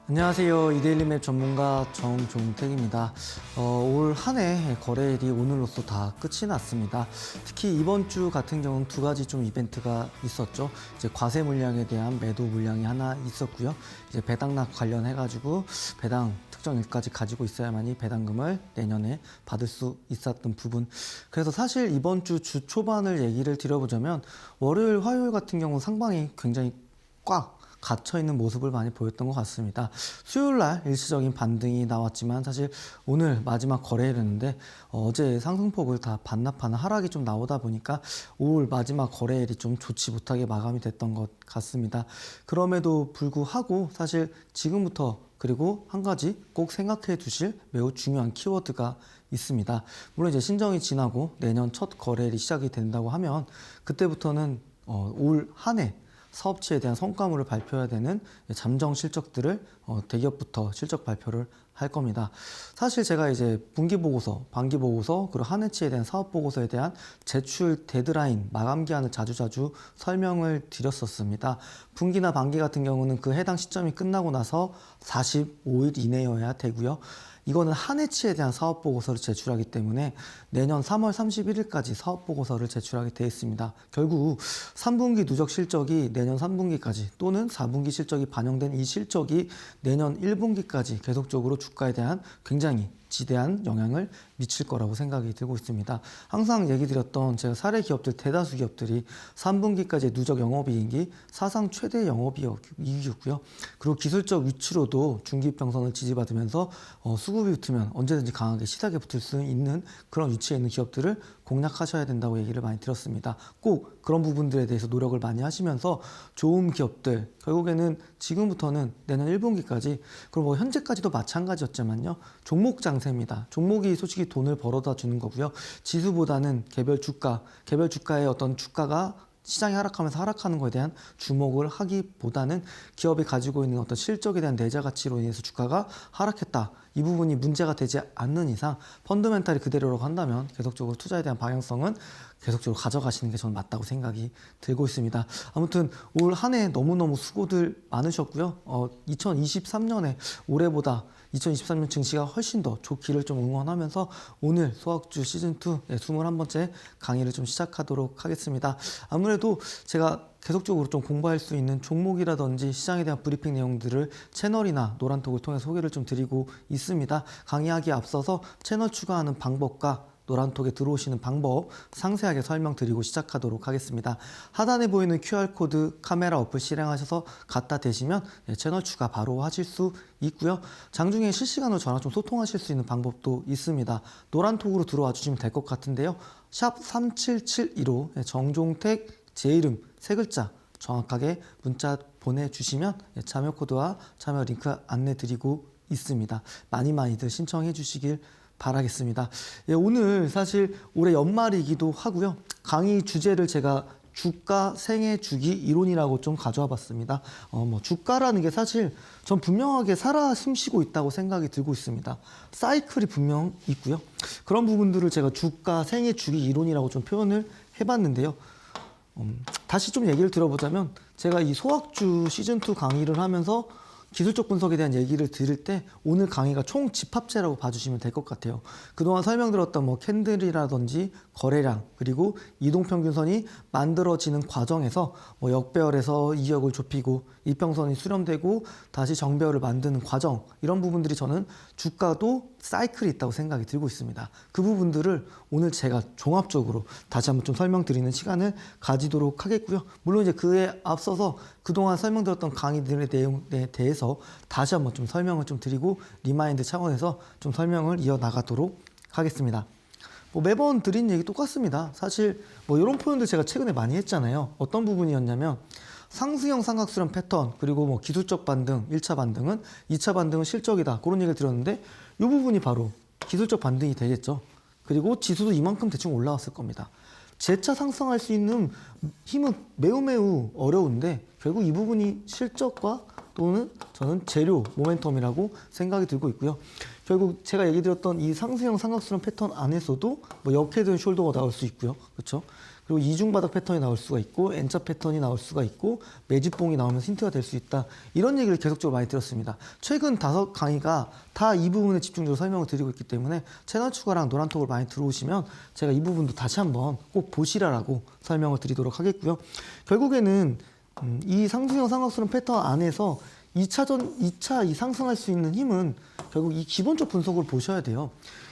안녕하세요. 이데일리맵 전문가 정종택입니다. 올 한 해 거래일이 오늘로써 다 끝이 났습니다. 특히 이번 주 같은 경우는 두 가지 좀 이벤트가 있었죠. 이제 과세 물량에 대한 매도 물량이 하나 있었고요. 이제 배당납 관련해가지고 배당 특정 일까지 가지고 있어야만이 배당금을 내년에 받을 수 있었던 부분. 그래서 사실 이번 주 초반을 얘기를 드려보자면 월요일, 화요일 같은 경우 상방이 굉장히 꽉 갇혀있는 모습을 많이 보였던 것 같습니다. 수요일날 일시적인 반등이 나왔지만 사실 오늘 마지막 거래일이었는데 어제 상승폭을 다 반납하는 하락이 좀 나오다 보니까 올 마지막 거래일이 좀 좋지 못하게 마감이 됐던 것 같습니다. 그럼에도 불구하고 사실 지금부터 그리고 한 가지 꼭 생각해 두실 매우 중요한 키워드가 있습니다. 물론 이제 신정이 지나고 내년 첫 거래일이 시작이 된다고 하면 그때부터는 올 한 해 사업체에 대한 성과물을 발표해야 되는 잠정 실적들을 대기업부터 실적 발표를 할 겁니다. 사실 제가 이제 분기보고서, 반기보고서, 그리고 한 해치에 대한 사업보고서에 대한 제출 데드라인, 마감 기한을 자주자주 설명을 드렸었습니다. 분기나 반기 같은 경우는 그 해당 시점이 끝나고 나서 45일 이내여야 되고요. 이거는 한 해치에 대한 사업보고서를 제출하기 때문에 내년 3월 31일까지 사업보고서를 제출하게 되어 있습니다. 결국 3분기 누적 실적이 내년 3분기까지 또는 4분기 실적이 반영된 이 실적이 내년 1분기까지 계속적으로 주가에 대한 굉장히 지대한 영향을 미칠 거라고 생각이 들고 있습니다. 항상 얘기 드렸던 제가 사례 기업들 대다수 기업들이 3분기까지 누적 영업이익이 사상 최대 영업이익이었고요. 그리고 기술적 위치로도 중기평선을 지지받으면서 수급이 붙으면 언제든지 강하게 시작에 붙을 수 있는 그런 위치에 있는 기업들을 공략하셔야 된다고 얘기를 많이 들었습니다. 꼭 그런 부분들에 대해서 노력을 많이 하시면서 좋은 기업들, 결국에는 지금부터는 내년 1분기까지 그리고 뭐 현재까지도 마찬가지였지만요. 종목 장세입니다. 종목이 솔직히 돈을 벌어다 주는 거고요. 지수보다는 개별 주가의 어떤 주가가 시장이 하락하면서 하락하는 것에 대한 주목을 하기보다는 기업이 가지고 있는 어떤 실적에 대한 내재 가치로 인해서 주가가 하락했다. 이 부분이 문제가 되지 않는 이상 펀더멘탈이 그대로라고 한다면 계속적으로 투자에 대한 방향성은 계속적으로 가져가시는 게 저는 맞다고 생각이 들고 있습니다. 아무튼 올 한 해 너무너무 수고들 많으셨고요. 2023년에 올해보다 2023년 증시가 훨씬 더 좋기를 좀 응원하면서 오늘 소학주 시즌2 21번째 강의를 좀 시작하도록 하겠습니다. 아무래도 제가 계속적으로 좀 공부할 수 있는 종목이라든지 시장에 대한 브리핑 내용들을 채널이나 노란톡을 통해 소개를 좀 드리고 있습니다. 강의하기에 앞서서 채널 추가하는 방법과 노란톡에 들어오시는 방법 상세하게 설명드리고 시작하도록 하겠습니다. 하단에 보이는 QR코드 카메라 어플 실행하셔서 갖다 대시면 채널 추가 바로 하실 수 있고요. 장중에 실시간으로 저랑 좀 소통하실 수 있는 방법도 있습니다. 노란톡으로 들어와 주시면 될 것 같은데요. 샵 3772로 정종택 제 이름 세 글자 정확하게 문자 보내주시면 참여 코드와 참여 링크 안내드리고 있습니다. 많이들 신청해 주시길 바라겠습니다. 오늘 사실 올해 연말이기도 하고요. 강의 주제를 제가 주가 생애 주기 이론이라고 좀 가져와 봤습니다. 주가라는 게 사실 전 분명하게 살아 숨쉬고 있다고 생각이 들고 있습니다. 사이클이 분명 있고요. 그런 부분들을 제가 주가 생애 주기 이론이라고 좀 표현을 해봤는데요. 다시 좀 얘기를 들어보자면 제가 이 소학주 시즌2 강의를 하면서 기술적 분석에 대한 얘기를 들을 때 오늘 강의가 총 집합체라고 봐주시면 될 것 같아요. 그동안 설명드렸던 뭐 캔들이라든지 거래량 그리고 이동평균선이 만들어지는 과정에서 뭐 역배열에서 이격을 좁히고 이평선이 수렴되고 다시 정배열을 만드는 과정 이런 부분들이 저는 주가도 사이클이 있다고 생각이 들고 있습니다. 그 부분들을 오늘 제가 종합적으로 다시 한번 좀 설명드리는 시간을 가지도록 하겠고요. 물론 이제 그에 앞서서 그동안 설명드렸던 강의들의 내용에 대해서 다시 한번 좀 설명을 좀 드리고 리마인드 차원에서 좀 설명을 이어나가도록 하겠습니다. 매번 드린 얘기 똑같습니다. 사실 이런 표현들 제가 최근에 많이 했잖아요. 어떤 부분이었냐면 상승형 삼각수렴 패턴 그리고 기술적 반등 1차 반등은 2차 반등은 실적이다 그런 얘기를 드렸는데 이 부분이 바로 기술적 반등이 되겠죠. 그리고 지수도 이만큼 대충 올라왔을 겁니다. 재차 상승할 수 있는 힘은 매우 어려운데 결국 이 부분이 실적과 또는 저는 재료 모멘텀이라고 생각이 들고 있고요. 결국 제가 얘기 드렸던 이 상승형 삼각수렴 패턴 안에서도 역헤드 숄더가 나올 수 있고요. 그렇죠? 그리고 이중바닥 패턴이 나올 수가 있고 N자 패턴이 나올 수가 있고 매집봉이 나오면 힌트가 될 수 있다. 이런 얘기를 계속적으로 많이 들었습니다. 최근 5강의가 다 이 부분에 집중적으로 설명을 드리고 있기 때문에 채널 추가랑 노란톡을 많이 들어오시면 제가 이 부분도 다시 한번 꼭 보시라라고 설명을 드리도록 하겠고요. 결국에는 이 상승형 삼각수렴 패턴 안에서 2차 이 상승할 수 있는 힘은 결국 이 기본적 분석을 보셔야 돼요.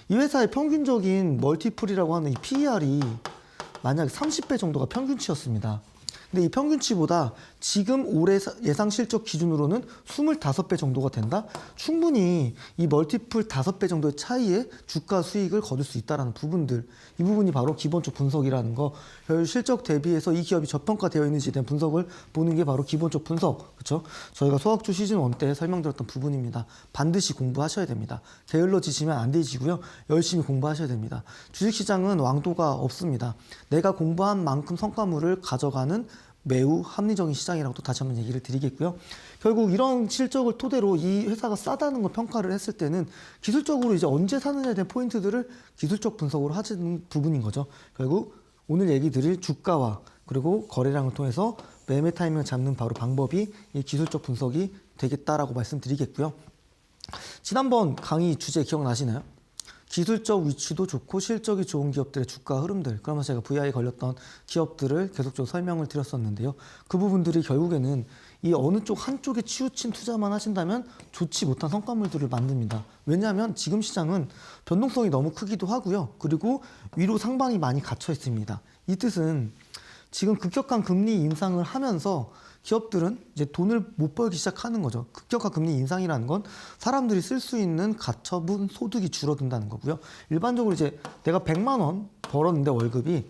이 회사의 평균적인 멀티플이라고 하는 이 PER이 만약 30배 정도가 평균치였습니다. 근데 이 평균치보다 지금 올해 예상 실적 기준으로는 25배 정도가 된다? 충분히 이 멀티플 5배 정도의 차이에 주가 수익을 거둘 수 있다는 부분들, 이 부분이 바로 기본적 분석이라는 거, 실적 대비해서 이 기업이 저평가되어 있는지에 대한 분석을 보는 게 바로 기본적 분석, 그렇죠? 저희가 소학주 시즌 1 때 설명드렸던 부분입니다. 반드시 공부하셔야 됩니다. 게을러지시면 안 되시고요. 열심히 공부하셔야 됩니다. 주식시장은 왕도가 없습니다. 내가 공부한 만큼 성과물을 가져가는 매우 합리적인 시장이라고 또 다시 한번 얘기를 드리겠고요. 결국 이런 실적을 토대로 이 회사가 싸다는 걸 평가를 했을 때는 기술적으로 이제 언제 사느냐에 대한 포인트들을 기술적 분석으로 하는 부분인 거죠. 결국 오늘 얘기 드릴 주가와 그리고 거래량을 통해서 매매 타이밍을 잡는 바로 방법이 이 기술적 분석이 되겠다라고 말씀드리겠고요. 지난번 강의 주제 기억나시나요? 기술적 위치도 좋고 실적이 좋은 기업들의 주가 흐름들, 그러면서 제가 VI에 걸렸던 기업들을 계속적으로 설명을 드렸었는데요. 그 부분들이 결국에는 이 어느 쪽 한쪽에 치우친 투자만 하신다면 좋지 못한 성과물들을 만듭니다. 왜냐하면 지금 시장은 변동성이 너무 크기도 하고요. 그리고 위로 상방이 많이 갇혀 있습니다. 이 뜻은 지금 급격한 금리 인상을 하면서 기업들은 이제 돈을 못 벌기 시작하는 거죠. 급격한 금리 인상이라는 건 사람들이 쓸 수 있는 가처분 소득이 줄어든다는 거고요. 일반적으로 이제 내가 100만 원 벌었는데 월급이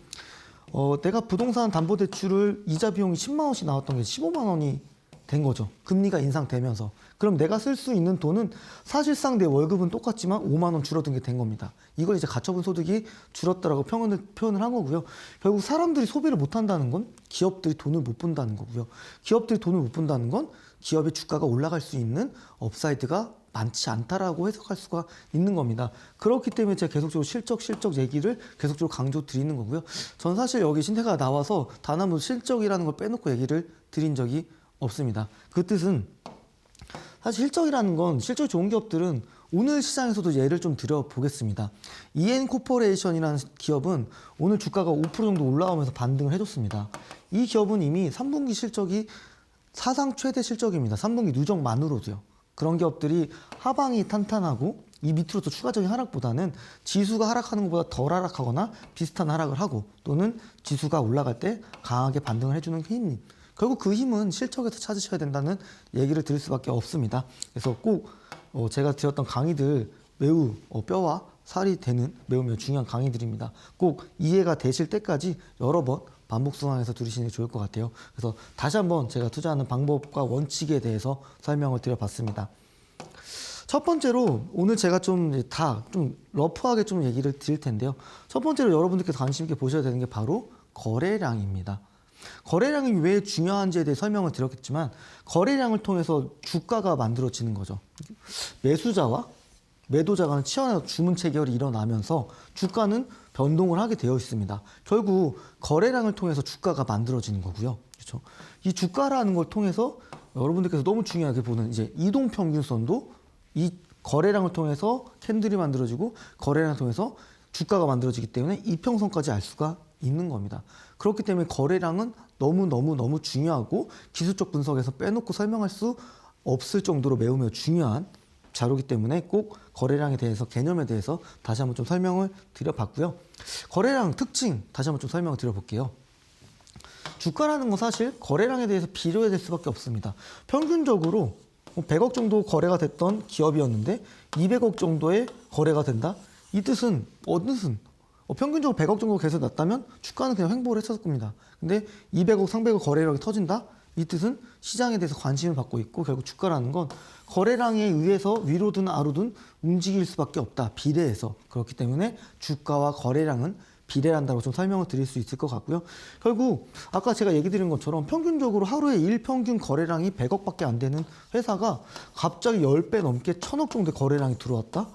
내가 부동산 담보대출을 이자 비용이 10만 원씩 나왔던 게 15만 원이 된 거죠. 금리가 인상되면서. 그럼 내가 쓸 수 있는 돈은 사실상 내 월급은 똑같지만 5만 원 줄어든 게 된 겁니다. 이걸 이제 가처분 소득이 줄었다라고 표현을 한 거고요. 결국 사람들이 소비를 못 한다는 건 기업들이 돈을 못 번다는 거고요. 기업들이 돈을 못 번다는 건 기업의 주가가 올라갈 수 있는 업사이드가 많지 않다라고 해석할 수가 있는 겁니다. 그렇기 때문에 제가 계속적으로 실적 얘기를 계속적으로 강조 드리는 거고요. 전 사실 여기 신태가 나와서 단 한 번 실적이라는 걸 빼놓고 얘기를 드린 적이 없습니다. 그 뜻은 사실 실적이라는 건 실적이 좋은 기업들은 오늘 시장에서도 예를 좀 들어보겠습니다. EN코퍼레이션이라는 기업은 오늘 주가가 5% 정도 올라오면서 반등을 해줬습니다. 이 기업은 이미 3분기 실적이 사상 최대 실적입니다. 3분기 누적만으로도요. 그런 기업들이 하방이 탄탄하고 이 밑으로 또 추가적인 하락보다는 지수가 하락하는 것보다 덜 하락하거나 비슷한 하락을 하고 또는 지수가 올라갈 때 강하게 반등을 해주는 힘, 결국 그 힘은 실적에서 찾으셔야 된다는 얘기를 드릴 수밖에 없습니다. 그래서 꼭 제가 드렸던 강의들 매우 뼈와 살이 되는 매우 중요한 강의들입니다. 꼭 이해가 되실 때까지 여러 번 반복순환해서 들으시는 게 좋을 것 같아요. 그래서 다시 한번 제가 투자하는 방법과 원칙에 대해서 설명을 드려봤습니다. 첫 번째로 오늘 제가 좀 러프하게 좀 얘기를 드릴 텐데요. 첫 번째로 여러분들께서 관심 있게 보셔야 되는 게 바로 거래량입니다. 거래량이 왜 중요한지에 대해 설명을 드렸겠지만 거래량을 통해서 주가가 만들어지는 거죠. 매수자와 매도자 간의 치열한 주문 체결이 일어나면서 주가는 변동을 하게 되어 있습니다. 결국 거래량을 통해서 주가가 만들어지는 거고요. 그렇죠? 이 주가라는 걸 통해서 여러분들께서 너무 중요하게 보는 이제 이동평균선도 이 거래량을 통해서 캔들이 만들어지고 거래량을 통해서 주가가 만들어지기 때문에 이평선까지 알 수가 있는 겁니다. 그렇기 때문에 거래량은 너무 중요하고 기술적 분석에서 빼놓고 설명할 수 없을 정도로 매우 중요한 자료이기 때문에 꼭 거래량에 대해서 개념에 대해서 다시 한번 좀 설명을 드려봤고요. 거래량 특징 다시 한번 좀 설명을 드려볼게요. 주가라는 건 사실 거래량에 대해서 비교해야 될 수밖에 없습니다. 평균적으로 100억 정도 거래가 됐던 기업이었는데 200억 정도의 거래가 된다? 이 뜻은 평균적으로 100억 정도 계속 났다면 주가는 그냥 횡보를 했었을 겁니다. 근데 200억, 300억 거래량이 터진다? 이 뜻은 시장에 대해서 관심을 받고 있고 결국 주가라는 건 거래량에 의해서 위로든 아래로든 움직일 수밖에 없다. 비례해서. 그렇기 때문에 주가와 거래량은 비례한다고 좀 설명을 드릴 수 있을 것 같고요. 결국 아까 제가 얘기 드린 것처럼 평균적으로 하루에 일평균 거래량이 100억밖에 안 되는 회사가 갑자기 10배 넘게 1000억 정도의 거래량이 들어왔다?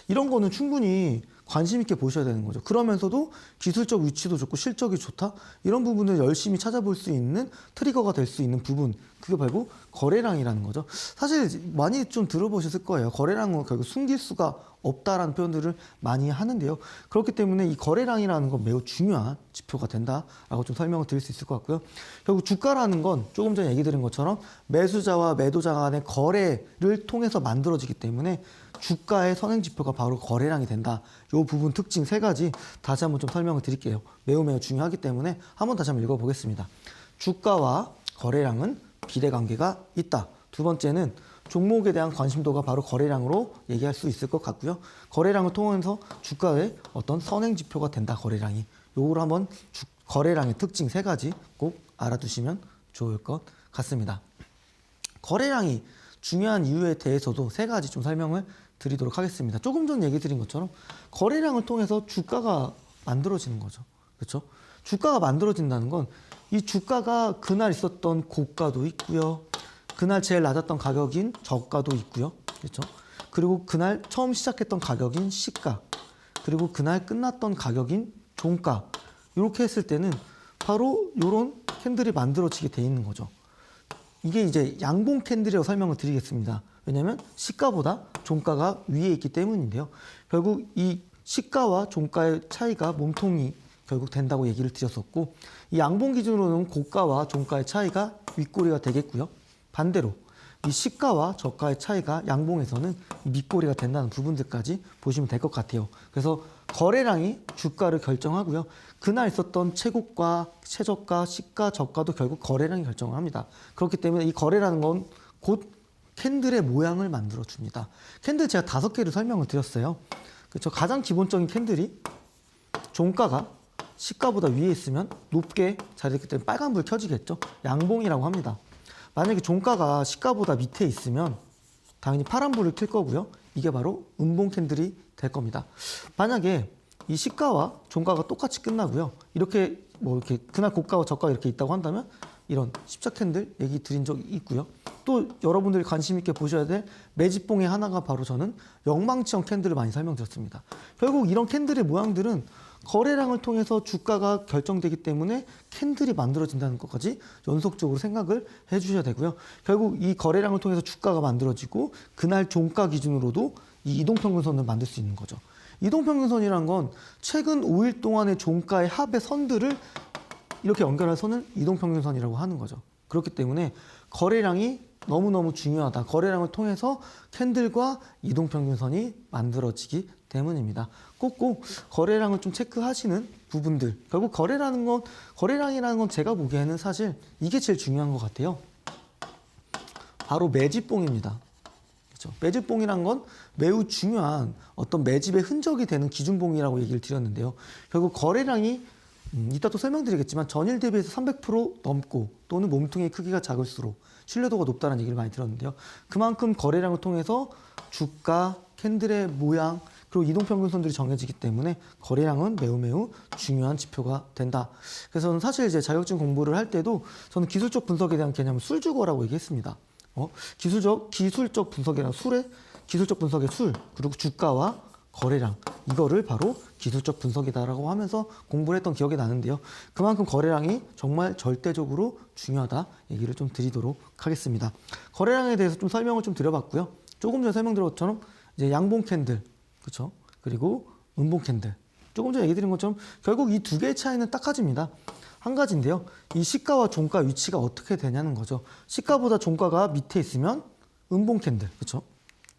이런 거는 충분히 관심 있게 보셔야 되는 거죠. 그러면서도 기술적 위치도 좋고 실적이 좋다? 이런 부분을 열심히 찾아볼 수 있는 트리거가 될 수 있는 부분, 그게 바로 거래량이라는 거죠. 사실 많이 좀 들어보셨을 거예요. 거래량은 결국 숨길 수가 없다라는 표현들을 많이 하는데요. 그렇기 때문에 이 거래량이라는 건 매우 중요한 지표가 된다라고 좀 설명을 드릴 수 있을 것 같고요. 결국 주가라는 건 조금 전에 얘기 드린 것처럼 매수자와 매도자 간의 거래를 통해서 만들어지기 때문에 주가의 선행지표가 바로 거래량이 된다. 이 부분 특징 세 가지 다시 한번 좀 설명을 드릴게요. 매우 중요하기 때문에 한번 다시 한번 읽어보겠습니다. 주가와 거래량은 비례관계가 있다. 두 번째는 종목에 대한 관심도가 바로 거래량으로 얘기할 수 있을 것 같고요. 거래량을 통해서 주가의 어떤 선행지표가 된다. 거래량이. 요거를 한번 거래량의 특징 세 가지 꼭 알아두시면 좋을 것 같습니다. 거래량이 중요한 이유에 대해서도 세 가지 좀 설명을 드리도록 하겠습니다. 조금 전 얘기 드린 것처럼 거래량을 통해서 주가가 만들어지는 거죠. 그렇죠? 주가가 만들어진다는 건 이 주가가 그날 있었던 고가도 있고요. 그날 제일 낮았던 가격인 저가도 있고요. 그렇죠? 그리고 그날 처음 시작했던 가격인 시가, 그리고 그날 끝났던 가격인 종가. 이렇게 했을 때는 바로 이런 캔들이 만들어지게 돼 있는 거죠. 이게 이제 양봉 캔들이라고 설명을 드리겠습니다. 왜냐하면 시가보다 종가가 위에 있기 때문인데요. 결국 이 시가와 종가의 차이가 몸통이 결국 된다고 얘기를 드렸었고, 이 양봉 기준으로는 고가와 종가의 차이가 윗꼬리가 되겠고요. 반대로 이 시가와 저가의 차이가 양봉에서는 밑꼬리가 된다는 부분들까지 보시면 될 것 같아요. 그래서 거래량이 주가를 결정하고요. 그날 있었던 최고가, 최저가, 시가, 저가도 결국 거래량이 결정을 합니다. 그렇기 때문에 이 거래라는 건 곧 캔들의 모양을 만들어 줍니다. 캔들 제가 5개를 설명을 드렸어요. 그렇죠? 가장 기본적인 캔들이 종가가 시가보다 위에 있으면 높게 자리했기 때문에 빨간불 켜지겠죠. 양봉이라고 합니다. 만약에 종가가 시가보다 밑에 있으면 당연히 파란불을 켤 거고요. 이게 바로 음봉 캔들이 될 겁니다. 만약에 이 시가와 종가가 똑같이 끝나고요. 이렇게 이렇게 그날 고가와 저가가 이렇게 있다고 한다면 이런 십자 캔들 얘기 드린 적이 있고요. 또 여러분들이 관심 있게 보셔야 될 매집봉의 하나가 바로 저는 영망치형 캔들을 많이 설명드렸습니다. 결국 이런 캔들의 모양들은 거래량을 통해서 주가가 결정되기 때문에 캔들이 만들어진다는 것까지 연속적으로 생각을 해주셔야 되고요. 결국 이 거래량을 통해서 주가가 만들어지고 그날 종가 기준으로도 이 이동평균선을 만들 수 있는 거죠. 이동평균선이란 건 최근 5일 동안의 종가의 합의 선들을 이렇게 연결한 선을 이동평균선이라고 하는 거죠. 그렇기 때문에 거래량이 너무너무 중요하다. 거래량을 통해서 캔들과 이동평균선이 만들어지기 때문입니다. 꼭꼭 거래량을 좀 체크하시는 부분들. 결국 거래량이라는 건 제가 보기에는 사실 이게 제일 중요한 것 같아요. 바로 매집봉입니다. 그렇죠? 매집봉이란 건 매우 중요한 어떤 매집의 흔적이 되는 기준봉이라고 얘기를 드렸는데요. 결국 거래량이 이따 또 설명드리겠지만 전일 대비해서 300% 넘고 또는 몸통의 크기가 작을수록 신뢰도가 높다는 얘기를 많이 들었는데요. 그만큼 거래량을 통해서 주가, 캔들의 모양, 그리고 이동평균선들이 정해지기 때문에 거래량은 매우 중요한 지표가 된다. 그래서 저는 사실 이제 자격증 공부를 할 때도 저는 기술적 분석에 대한 개념을 술주거라고 얘기했습니다. 기술적 분석이란 기술적 분석의 술, 그리고 주가와 거래량, 이거를 바로 기술적 분석이다라고 하면서 공부를 했던 기억이 나는데요. 그만큼 거래량이 정말 절대적으로 중요하다 얘기를 좀 드리도록 하겠습니다. 거래량에 대해서 좀 설명을 좀 드려봤고요. 조금 전에 설명드린 것처럼 이제 양봉 캔들, 그렇죠? 그리고 음봉 캔들. 조금 전에 얘기 드린 것처럼 결국 이 두 개의 차이는 딱 가지입니다. 한 가지인데요. 이 시가와 종가 위치가 어떻게 되냐는 거죠. 시가보다 종가가 밑에 있으면 음봉 캔들, 그렇죠?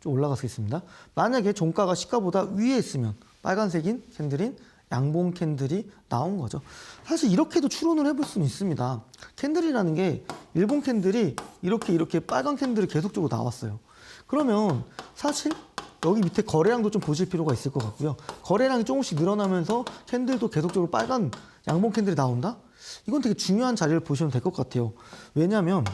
좀 올라가겠습니다. 만약에 종가가 시가보다 위에 있으면 빨간색인 캔들인 양봉 캔들이 나온 거죠. 사실 이렇게도 추론을 해볼 수는 있습니다. 캔들이라는 게 일봉 캔들이 이렇게 빨간 캔들이 계속적으로 나왔어요. 그러면 사실 여기 밑에 거래량도 좀 보실 필요가 있을 것 같고요. 거래량이 조금씩 늘어나면서 캔들도 계속적으로 빨간 양봉 캔들이 나온다? 이건 되게 중요한 자리를 보시면 될 것 같아요. 왜냐하면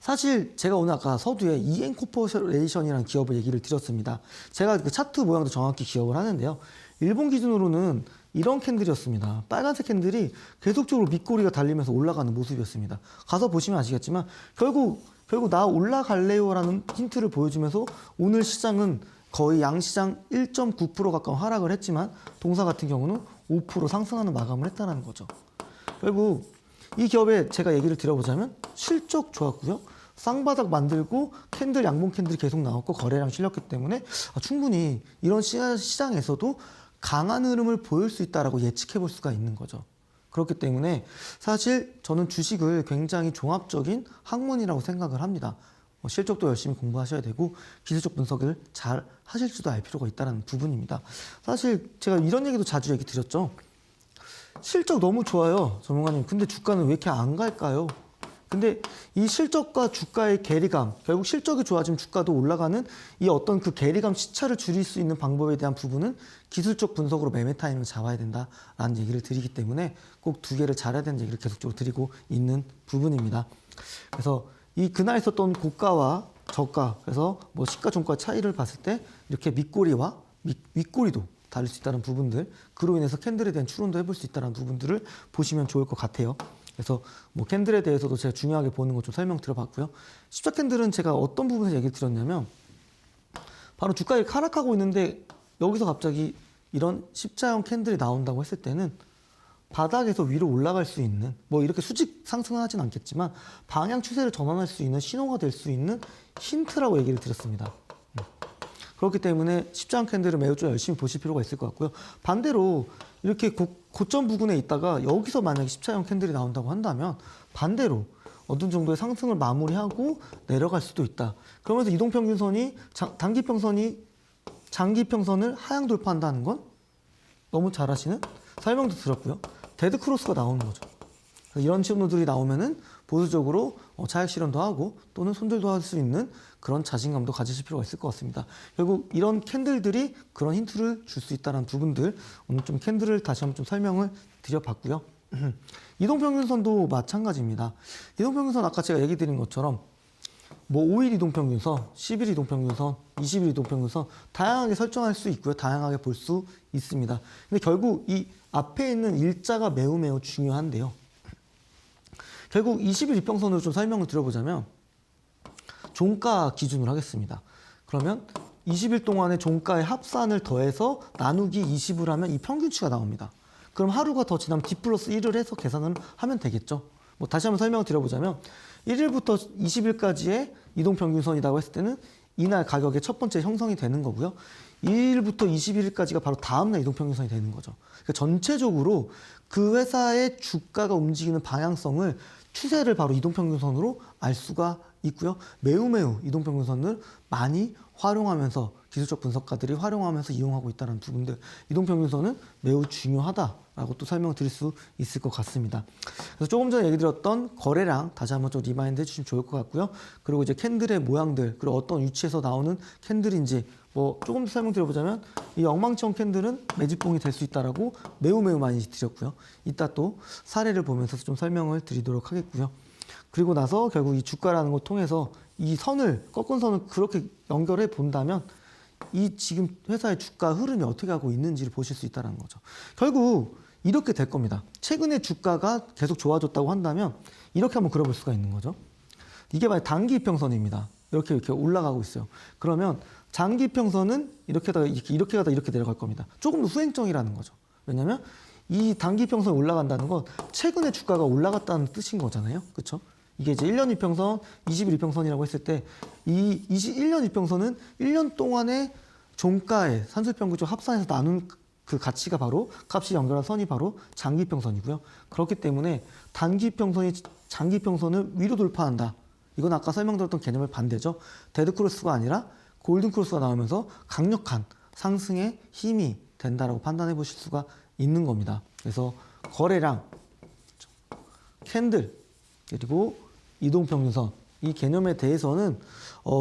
사실 제가 오늘 아까 서두에 EN코퍼레이션이라는 기업을 얘기를 드렸습니다. 제가 그 차트 모양도 정확히 기억을 하는데요. 일본 기준으로는 이런 캔들이었습니다. 빨간색 캔들이 계속적으로 밑꼬리가 달리면서 올라가는 모습이었습니다. 가서 보시면 아시겠지만 결국 나 올라갈래요라는 힌트를 보여주면서 오늘 시장은 거의 양시장 1.9% 가까운 하락을 했지만 동사 같은 경우는 5% 상승하는 마감을 했다는 거죠. 결국 이 기업에 제가 얘기를 드려보자면 실적 좋았고요. 쌍바닥 만들고 캔들 양봉 캔들이 계속 나왔고 거래량 실렸기 때문에 충분히 이런 시장에서도 강한 흐름을 보일 수 있다라고 예측해 볼 수가 있는 거죠. 그렇기 때문에 사실 저는 주식을 굉장히 종합적인 학문이라고 생각을 합니다. 실적도 열심히 공부하셔야 되고 기술적 분석을 잘 하실 줄도 알 필요가 있다는 부분입니다. 사실 제가 이런 얘기도 자주 얘기 드렸죠. 실적 너무 좋아요, 전문가님. 근데 주가는 왜 이렇게 안 갈까요? 근데 이 실적과 주가의 괴리감, 결국 실적이 좋아지면 주가도 올라가는 이 어떤 그 괴리감 시차를 줄일 수 있는 방법에 대한 부분은 기술적 분석으로 매매 타이밍을 잡아야 된다라는 얘기를 드리기 때문에 꼭 두 개를 잘해야 되는 얘기를 계속적으로 드리고 있는 부분입니다. 그래서 이 그날 있었던 고가와 저가, 그래서 뭐 시가 종가 차이를 봤을 때 이렇게 밑꼬리와 윗꼬리도 다를 수 있다는 부분들, 그로 인해서 캔들에 대한 추론도 해볼 수 있다는 부분들을 보시면 좋을 것 같아요. 그래서 뭐 캔들에 대해서도 제가 중요하게 보는 것 좀 설명드려봤고요. 십자 캔들은 제가 어떤 부분에서 얘기를 드렸냐면 바로 주가가 하락하고 있는데 여기서 갑자기 이런 십자형 캔들이 나온다고 했을 때는 바닥에서 위로 올라갈 수 있는, 뭐 이렇게 수직 상승은 하진 않겠지만 방향 추세를 전환할 수 있는 신호가 될 수 있는 힌트라고 얘기를 드렸습니다. 그렇기 때문에 십자형 캔들을 매우 좀 열심히 보실 필요가 있을 것 같고요. 반대로 이렇게 고점 부근에 있다가 여기서 만약에 십자형 캔들이 나온다고 한다면 반대로 어떤 정도의 상승을 마무리하고 내려갈 수도 있다. 그러면서 이동평균선이 단기평선이 장기평선을 하향 돌파한다는 건 너무 잘 아시는 설명도 들었고요. 데드크로스가 나오는 거죠. 이런 신호들이 나오면은 보수적으로 차익 실현도 하고 또는 손절도 할 수 있는 그런 자신감도 가지실 필요가 있을 것 같습니다. 결국 이런 캔들들이 그런 힌트를 줄 수 있다는 부분들, 오늘 좀 캔들을 다시 한번 좀 설명을 드려봤고요. 이동평균선도 마찬가지입니다. 이동평균선 아까 제가 얘기 드린 것처럼 뭐 5일 이동평균선, 10일 이동평균선, 20일 이동평균선 다양하게 설정할 수 있고요. 다양하게 볼 수 있습니다. 근데 결국 이 앞에 있는 일자가 매우 중요한데요. 결국 20일 이평선으로 좀 설명을 드려보자면 종가 기준으로 하겠습니다. 그러면 20일 동안의 종가의 합산을 더해서 나누기 20을 하면 이 평균치가 나옵니다. 그럼 하루가 더 지나면 D 플러스 1을 해서 계산을 하면 되겠죠. 뭐 다시 한번 설명을 드려보자면 1일부터 20일까지의 이동평균선이라고 했을 때는 이날 가격의 첫 번째 형성이 되는 거고요. 1일부터 21일까지가 바로 다음날 이동평균선이 되는 거죠. 그러니까 전체적으로 그 회사의 주가가 움직이는 방향성을 추세를 바로 이동평균선으로 알 수가 있고요. 매우 이동평균선을 많이 활용하면서 기술적 분석가들이 활용하면서 이용하고 있다는 부분들, 이동평균선은 매우 중요하다라고 또 설명을 드릴 수 있을 것 같습니다. 그래서 조금 전에 얘기 드렸던 거래량 다시 한번 좀 리마인드 해주시면 좋을 것 같고요. 그리고 이제 캔들의 모양들, 그리고 어떤 위치에서 나오는 캔들인지 뭐 조금 더 설명드려보자면 이 엉망청 캔들은 매집봉이 될 수 있다라고 매우 많이 드렸고요. 이따 또 사례를 보면서 좀 설명을 드리도록 하겠고요. 그리고 나서 결국 이 주가라는 걸 통해서 이 선을, 꺾은 선을 그렇게 연결해 본다면 이 지금 회사의 주가 흐름이 어떻게 하고 있는지를 보실 수 있다는 거죠. 결국 이렇게 될 겁니다. 최근에 주가가 계속 좋아졌다고 한다면 이렇게 한번 그려볼 수가 있는 거죠. 이게 만약 단기 이평선입니다. 이렇게 올라가고 있어요. 그러면 장기 이평선은 이렇게 가다 이렇게 내려갈 겁니다. 조금 더 후행정이라는 거죠. 왜냐하면 이 단기 이평선이 올라간다는 건 최근에 주가가 올라갔다는 뜻인 거잖아요. 그렇죠? 이게 이제 1년 이평선, 20일 이평선이라고 했을 때 이 1년 이평선은 1년 동안의 종가의 산술평균적 합산해서 나눈 그 가치가 바로 값이 연결한 선이 바로 장기 이평선이고요. 그렇기 때문에 단기 이평선이 장기 이평선을 위로 돌파한다. 이건 아까 설명드렸던 개념의 반대죠. 데드크로스가 아니라 골든크로스가 나오면서 강력한 상승의 힘이 된다라고 판단해 보실 수가 있는 겁니다. 그래서 거래량, 캔들, 그리고 이동평균선, 이 개념에 대해서는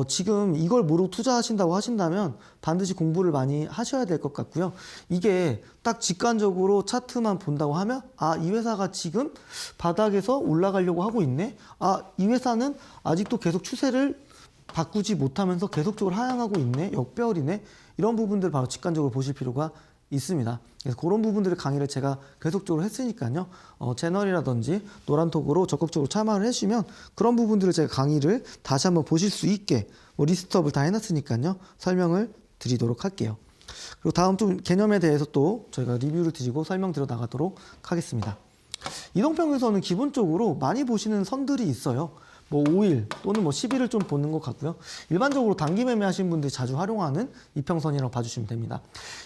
지금 이걸 모르고 투자하신다고 하신다면 반드시 공부를 많이 하셔야 될 것 같고요. 이게 딱 직관적으로 차트만 본다고 하면 이 회사가 지금 바닥에서 올라가려고 하고 있네. 이 회사는 아직도 계속 추세를 바꾸지 못하면서 계속적으로 하향하고 있네. 역배열이네. 이런 부분들 바로 직관적으로 보실 필요가 있습니다. 그래서 그런 부분들의 강의를 제가 계속적으로 했으니까요. 채널이라든지 노란톡으로 적극적으로 참여를 해주시면 그런 부분들을 제가 강의를 다시 한번 보실 수 있게 리스트업을 다 해놨으니까요. 설명을 드리도록 할게요. 그리고 다음 좀 개념에 대해서 또 저희가 리뷰를 드리고 설명드려 나가도록 하겠습니다. 이동평균선은 기본적으로 많이 보시는 선들이 있어요. 뭐 5일 또는 뭐 10일을 좀 보는 것 같고요. 일반적으로 단기 매매 하시는 분들이 자주 활용하는 이평선이라고 봐주시면 됩니다.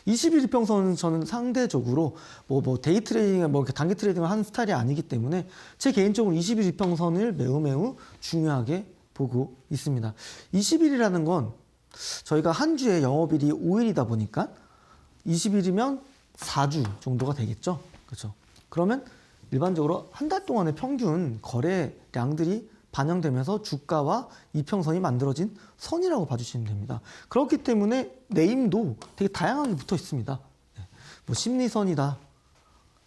20일 이평선은 저는 상대적으로 뭐 데이 트레이딩, 뭐 단기 트레이딩을 하는 스타일이 아니기 때문에 제 개인적으로 20일 이평선을 매우 중요하게 보고 있습니다. 20일이라는 건 저희가 한 주에 영업일이 5일이다 보니까 20일이면 4주 정도가 되겠죠. 그렇죠. 그러면 일반적으로 한 달 동안의 평균 거래량들이 반영되면서 주가와 이평선이 만들어진 선이라고 봐주시면 됩니다. 그렇기 때문에 네임도 되게 다양하게 붙어 있습니다. 뭐 심리선이다,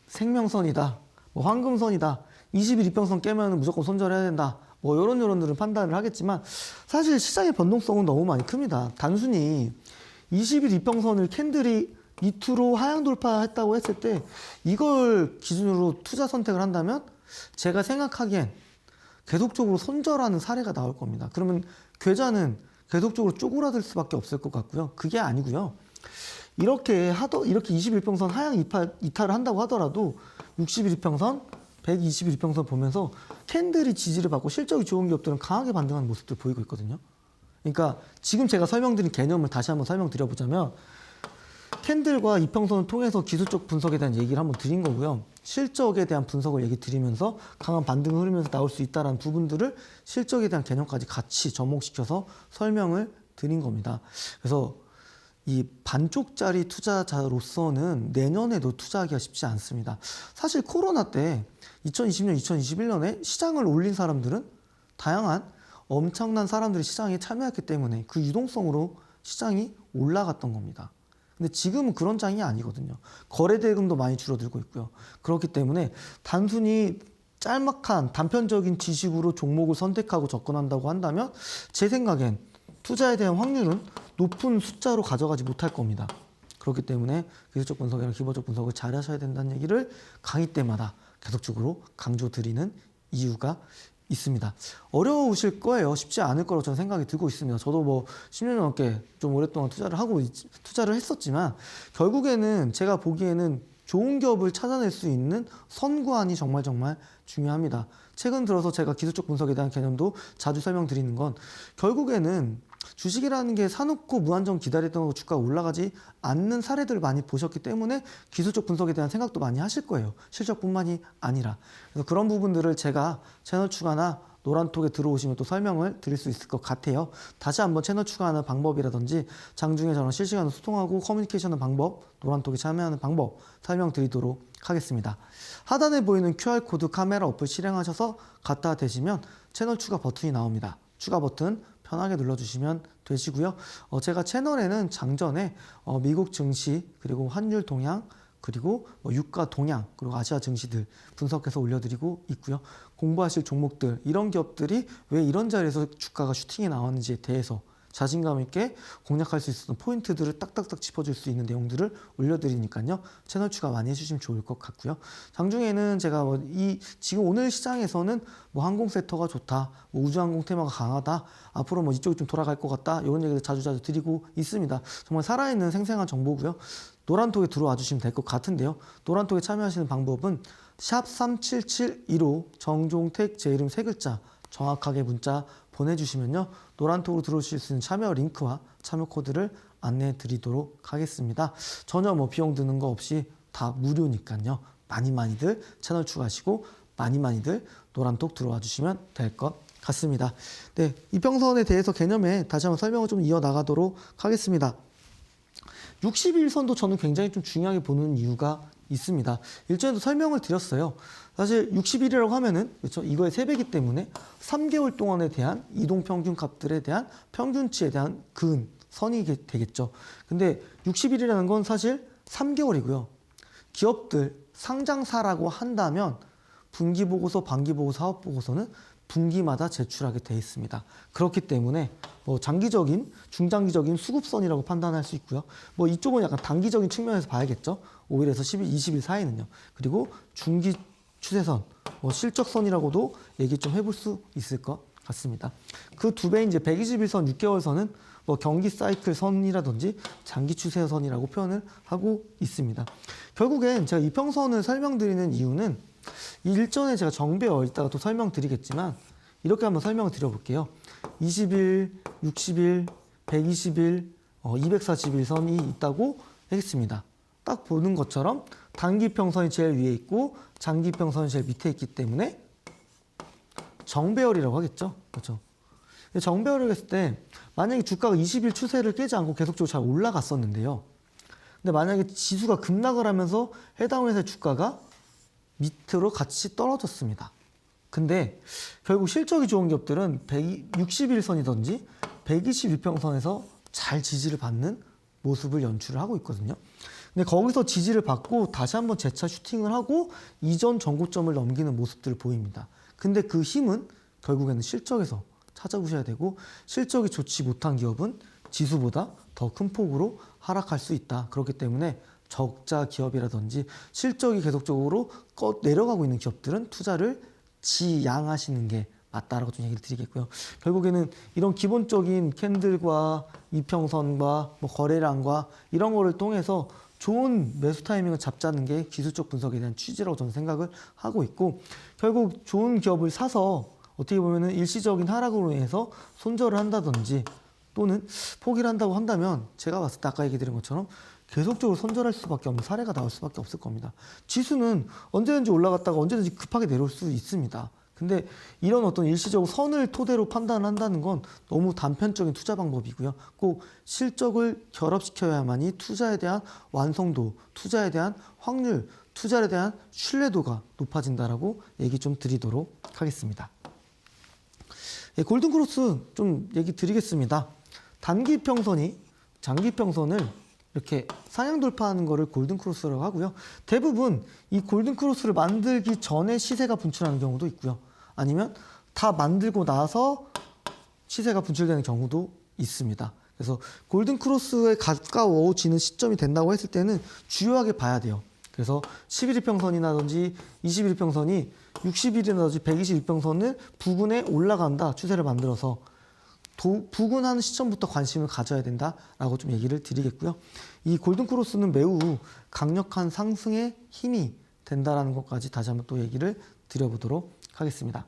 생명선이다, 뭐 황금선이다, 20일 이평선 깨면 무조건 손절해야 된다. 뭐 이런 판단을 하겠지만 사실 시장의 변동성은 너무 많이 큽니다. 단순히 20일 이평선을 캔들이 이틀로 하향 돌파했다고 했을 때 이걸 기준으로 투자 선택을 한다면 제가 생각하기엔 계속적으로 손절하는 사례가 나올 겁니다. 그러면 계좌는 계속적으로 쪼그라들 수밖에 없을 것 같고요. 그게 아니고요. 이렇게 21평선 하향 이탈을 한다고 하더라도 61평선, 121평선 보면서 캔들이 지지를 받고 실적이 좋은 기업들은 강하게 반등하는 모습들 보이고 있거든요. 그러니까 지금 제가 설명드린 개념을 다시 한번 설명드려보자면 캔들과 이평선을 통해서 기술적 분석에 대한 얘기를 한번 드린 거고요. 실적에 대한 분석을 얘기 드리면서 강한 반등을 흐르면서 나올 수 있다는 부분들을 실적에 대한 개념까지 같이 접목시켜서 설명을 드린 겁니다. 그래서 이 반쪽짜리 투자자로서는 내년에도 투자하기가 쉽지 않습니다. 사실 코로나 때 2020년, 2021년에 시장을 올린 사람들은 다양한 엄청난 사람들이 시장에 참여했기 때문에 그 유동성으로 시장이 올라갔던 겁니다. 근데 지금은 그런 장이 아니거든요. 거래 대금도 많이 줄어들고 있고요. 그렇기 때문에 단순히 짤막한 단편적인 지식으로 종목을 선택하고 접근한다고 한다면 제 생각엔 투자에 대한 확률은 높은 숫자로 가져가지 못할 겁니다. 그렇기 때문에 기술적 분석이랑 기본적 분석을 잘 하셔야 된다는 얘기를 강의 때마다 계속적으로 강조드리는 이유가 있습니다. 어려우실 거예요. 쉽지 않을 거라고 저는 생각이 들고 있습니다. 저도 뭐 10년 넘게 좀 오랫동안 투자를 했었지만 결국에는 제가 보기에는 좋은 기업을 찾아낼 수 있는 선구안이 정말 중요합니다. 최근 들어서 제가 기술적 분석에 대한 개념도 자주 설명드리는 건 결국에는 주식이라는 게 사놓고 무한정 기다렸던 거 주가가 올라가지 않는 사례들을 많이 보셨기 때문에 기술적 분석에 대한 생각도 많이 하실 거예요. 실적뿐만이 아니라. 그래서 그런 부분들을 제가 채널 추가나 노란톡에 들어오시면 또 설명을 드릴 수 있을 것 같아요. 다시 한번 채널 추가하는 방법이라든지 장중에 저랑 실시간으로 소통하고 커뮤니케이션하는 방법, 노란톡에 참여하는 방법 설명드리도록 하겠습니다. 하단에 보이는 QR코드 카메라 어플 실행하셔서 갖다 대시면 채널 추가 버튼이 나옵니다. 추가 버튼 편하게 눌러주시면 되시고요. 제가 채널에는 장전에 미국 증시 그리고 환율 동향 그리고 유가 동향 그리고 아시아 증시들 분석해서 올려드리고 있고요. 공부하실 종목들 이런 기업들이 왜 이런 자리에서 주가가 슈팅이 나왔는지에 대해서 자신감 있게 공략할 수 있었던 포인트들을 딱딱딱 짚어줄 수 있는 내용들을 올려드리니까요. 채널 추가 많이 해주시면 좋을 것 같고요. 장중에는 제가 지금 오늘 시장에서는 항공 섹터가 좋다, 우주항공 테마가 강하다, 앞으로 이쪽이 좀 돌아갈 것 같다 이런 얘기를 자주 드리고 있습니다. 정말 살아있는 생생한 정보고요. 노란톡에 들어와 주시면 될 것 같은데요. 노란톡에 참여하시는 방법은 샵 3771호 정종택 제 이름 3글자 정확하게 문자 보내주시면요. 노란톡으로 들어오실 수 있는 참여 링크와 참여 코드를 안내해 드리도록 하겠습니다. 전혀 비용 드는 거 없이 다 무료니까요. 많이들 채널 추가하시고 많이들 노란톡 들어와 주시면 될 것 같습니다. 네, 이평선에 대해서 개념에 다시 한번 설명을 좀 이어나가도록 하겠습니다. 61선도 저는 굉장히 좀 중요하게 보는 이유가 있습니다. 일전에도 설명을 드렸어요. 사실 60일이라고 하면은 그렇죠? 이거의 3배이기 때문에 3개월 동안에 대한 이동평균 값들에 대한 평균치에 대한 선이 되겠죠. 근데 60일이라는 건 사실 3개월이고요. 기업들 상장사라고 한다면 분기보고서, 반기보고서, 사업보고서는 분기마다 제출하게 돼 있습니다. 그렇기 때문에 장기적인, 중장기적인 수급선이라고 판단할 수 있고요. 이쪽은 약간 단기적인 측면에서 봐야겠죠. 5일에서 10일, 20일 사이는요. 그리고 중기 추세선, 실적선이라고도 얘기 좀 해볼 수 있을 것 같습니다. 그 두 배인 이제 121선 6개월 선은 뭐 경기 사이클 선이라든지 장기 추세 선이라고 표현을 하고 있습니다. 결국엔 제가 이평선을 설명드리는 이유는 일전에 제가 정배어 이따가 또 설명드리겠지만 이렇게 한번 설명을 드려볼게요. 20일, 60일, 120일, 241선이 있다고 하겠습니다. 딱 보는 것처럼 단기평선이 제일 위에 있고 장기평선이 제일 밑에 있기 때문에 정배열이라고 하겠죠. 그렇죠? 정배열을 했을 때 만약에 주가가 20일 추세를 깨지 않고 계속적으로 잘 올라갔었는데요. 근데 만약에 지수가 급락을 하면서 해당 회사의 주가가 밑으로 같이 떨어졌습니다. 근데 결국 실적이 좋은 기업들은 161선이든지 121평선에서 잘 지지를 받는 모습을 연출을 하고 있거든요. 근데 거기서 지지를 받고 다시 한번 재차 슈팅을 하고 이전 전고점을 넘기는 모습들을 보입니다. 근데 그 힘은 결국에는 실적에서 찾아보셔야 되고 실적이 좋지 못한 기업은 지수보다 더 큰 폭으로 하락할 수 있다. 그렇기 때문에 적자 기업이라든지 실적이 계속적으로 내려가고 있는 기업들은 투자를 지양하시는 게 맞다라고 좀 얘기를 드리겠고요. 결국에는 이런 기본적인 캔들과 이평선과 뭐 거래량과 이런 거를 통해서 좋은 매수 타이밍을 잡자는 게 기술적 분석에 대한 취지라고 저는 생각을 하고 있고, 결국 좋은 기업을 사서 어떻게 보면은 일시적인 하락으로 인해서 손절을 한다든지 또는 포기를 한다고 한다면 제가 봤을 때 아까 얘기 드린 것처럼 계속적으로 손절할 수밖에 없는 사례가 나올 수밖에 없을 겁니다. 지수는 언제든지 올라갔다가 언제든지 급하게 내려올 수 있습니다. 근데 이런 어떤 일시적으로 선을 토대로 판단한다는 건 너무 단편적인 투자 방법이고요. 꼭 실적을 결합시켜야만이 투자에 대한 완성도, 투자에 대한 확률, 투자에 대한 신뢰도가 높아진다라고 얘기 좀 드리도록 하겠습니다. 예, 골든크로스 좀 얘기 드리겠습니다. 단기평선이 장기평선을 이렇게 상향 돌파하는 거를 골든크로스라고 하고요. 대부분 이 골든크로스를 만들기 전에 시세가 분출하는 경우도 있고요. 아니면 다 만들고 나서 시세가 분출되는 경우도 있습니다. 그래서 골든크로스에 가까워지는 시점이 된다고 했을 때는 주요하게 봐야 돼요. 그래서 11일평선이라든지 21일평선이 60일이라든지 121평선을 부근에 올라간다 추세를 만들어서 부근하는 시점부터 관심을 가져야 된다라고 좀 얘기를 드리겠고요. 이 골든크로스는 매우 강력한 상승의 힘이 된다라는 것까지 다시 한번 또 얘기를 드려보도록 하겠습니다.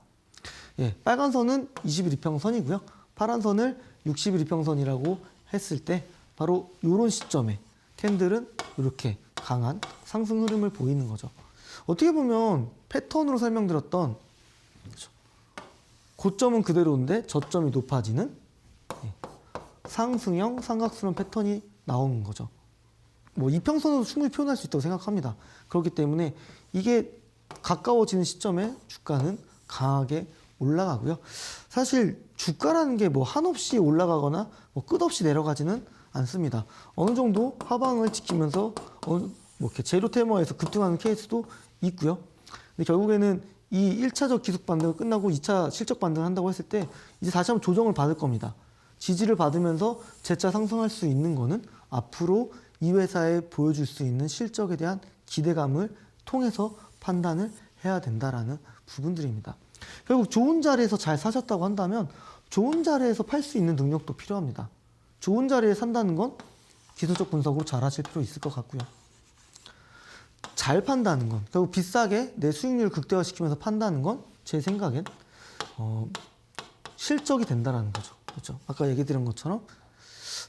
예, 빨간 선은 20일 이평선이고요. 파란 선을 60일 이평선이라고 했을 때 바로 이런 시점에 캔들은 이렇게 강한 상승 흐름을 보이는 거죠. 어떻게 보면 패턴으로 설명드렸던 고점은 그대로인데 저점이 높아지는 상승형 삼각수렴 패턴이 나오는 거죠. 뭐 이평선으로 충분히 표현할 수 있다고 생각합니다. 그렇기 때문에 이게 가까워지는 시점에 주가는 강하게 올라가고요. 사실 주가라는 게 뭐 한없이 올라가거나 뭐 끝없이 내려가지는 않습니다. 어느 정도 하방을 지키면서 뭐 이렇게 제로 테머에서 급등하는 케이스도 있고요. 근데 결국에는 이 1차적 기술 반등을 끝나고 2차 실적 반등을 한다고 했을 때 이제 다시 한번 조정을 받을 겁니다. 지지를 받으면서 재차 상승할 수 있는 거는 앞으로 이 회사에 보여줄 수 있는 실적에 대한 기대감을 통해서 판단을 해야 된다라는 부분들입니다. 결국 좋은 자리에서 잘 사셨다고 한다면 좋은 자리에서 팔 수 있는 능력도 필요합니다. 좋은 자리에 산다는 건 기술적 분석으로 잘 하실 필요 있을 것 같고요. 잘 판다는 건, 결국 비싸게 내 수익률을 극대화시키면서 판다는 건 제 생각엔 실적이 된다라는 거죠. 그렇죠? 아까 얘기 드린 것처럼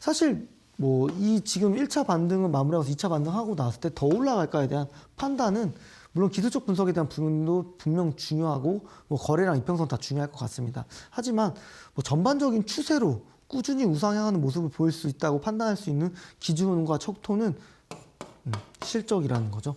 사실 뭐 이 지금 1차 반등을 마무리하고 2차 반등하고 나왔을 때 더 올라갈까에 대한 판단은 물론 기술적 분석에 대한 부분도 분명 중요하고 뭐 거래량 이평선 다 중요할 것 같습니다. 하지만 뭐 전반적인 추세로 꾸준히 우상향하는 모습을 보일 수 있다고 판단할 수 있는 기준과 척도는 실적이라는 거죠.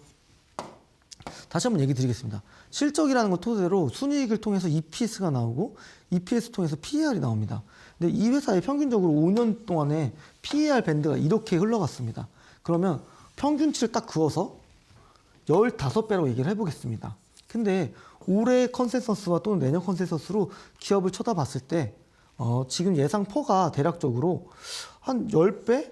다시 한번 얘기 드리겠습니다. 실적이라는 것 토대로 순이익을 통해서 EPS가 나오고 EPS 통해서 PER이 나옵니다. 근데 이 회사의 평균적으로 5년 동안에 PER 밴드가 이렇게 흘러갔습니다. 그러면 평균치를 딱 그어서 15배라고 얘기를 해보겠습니다. 근데 올해 컨센서스와 또는 내년 컨센서스로 기업을 쳐다봤을 때 지금 예상 퍼가 대략적으로 한 10배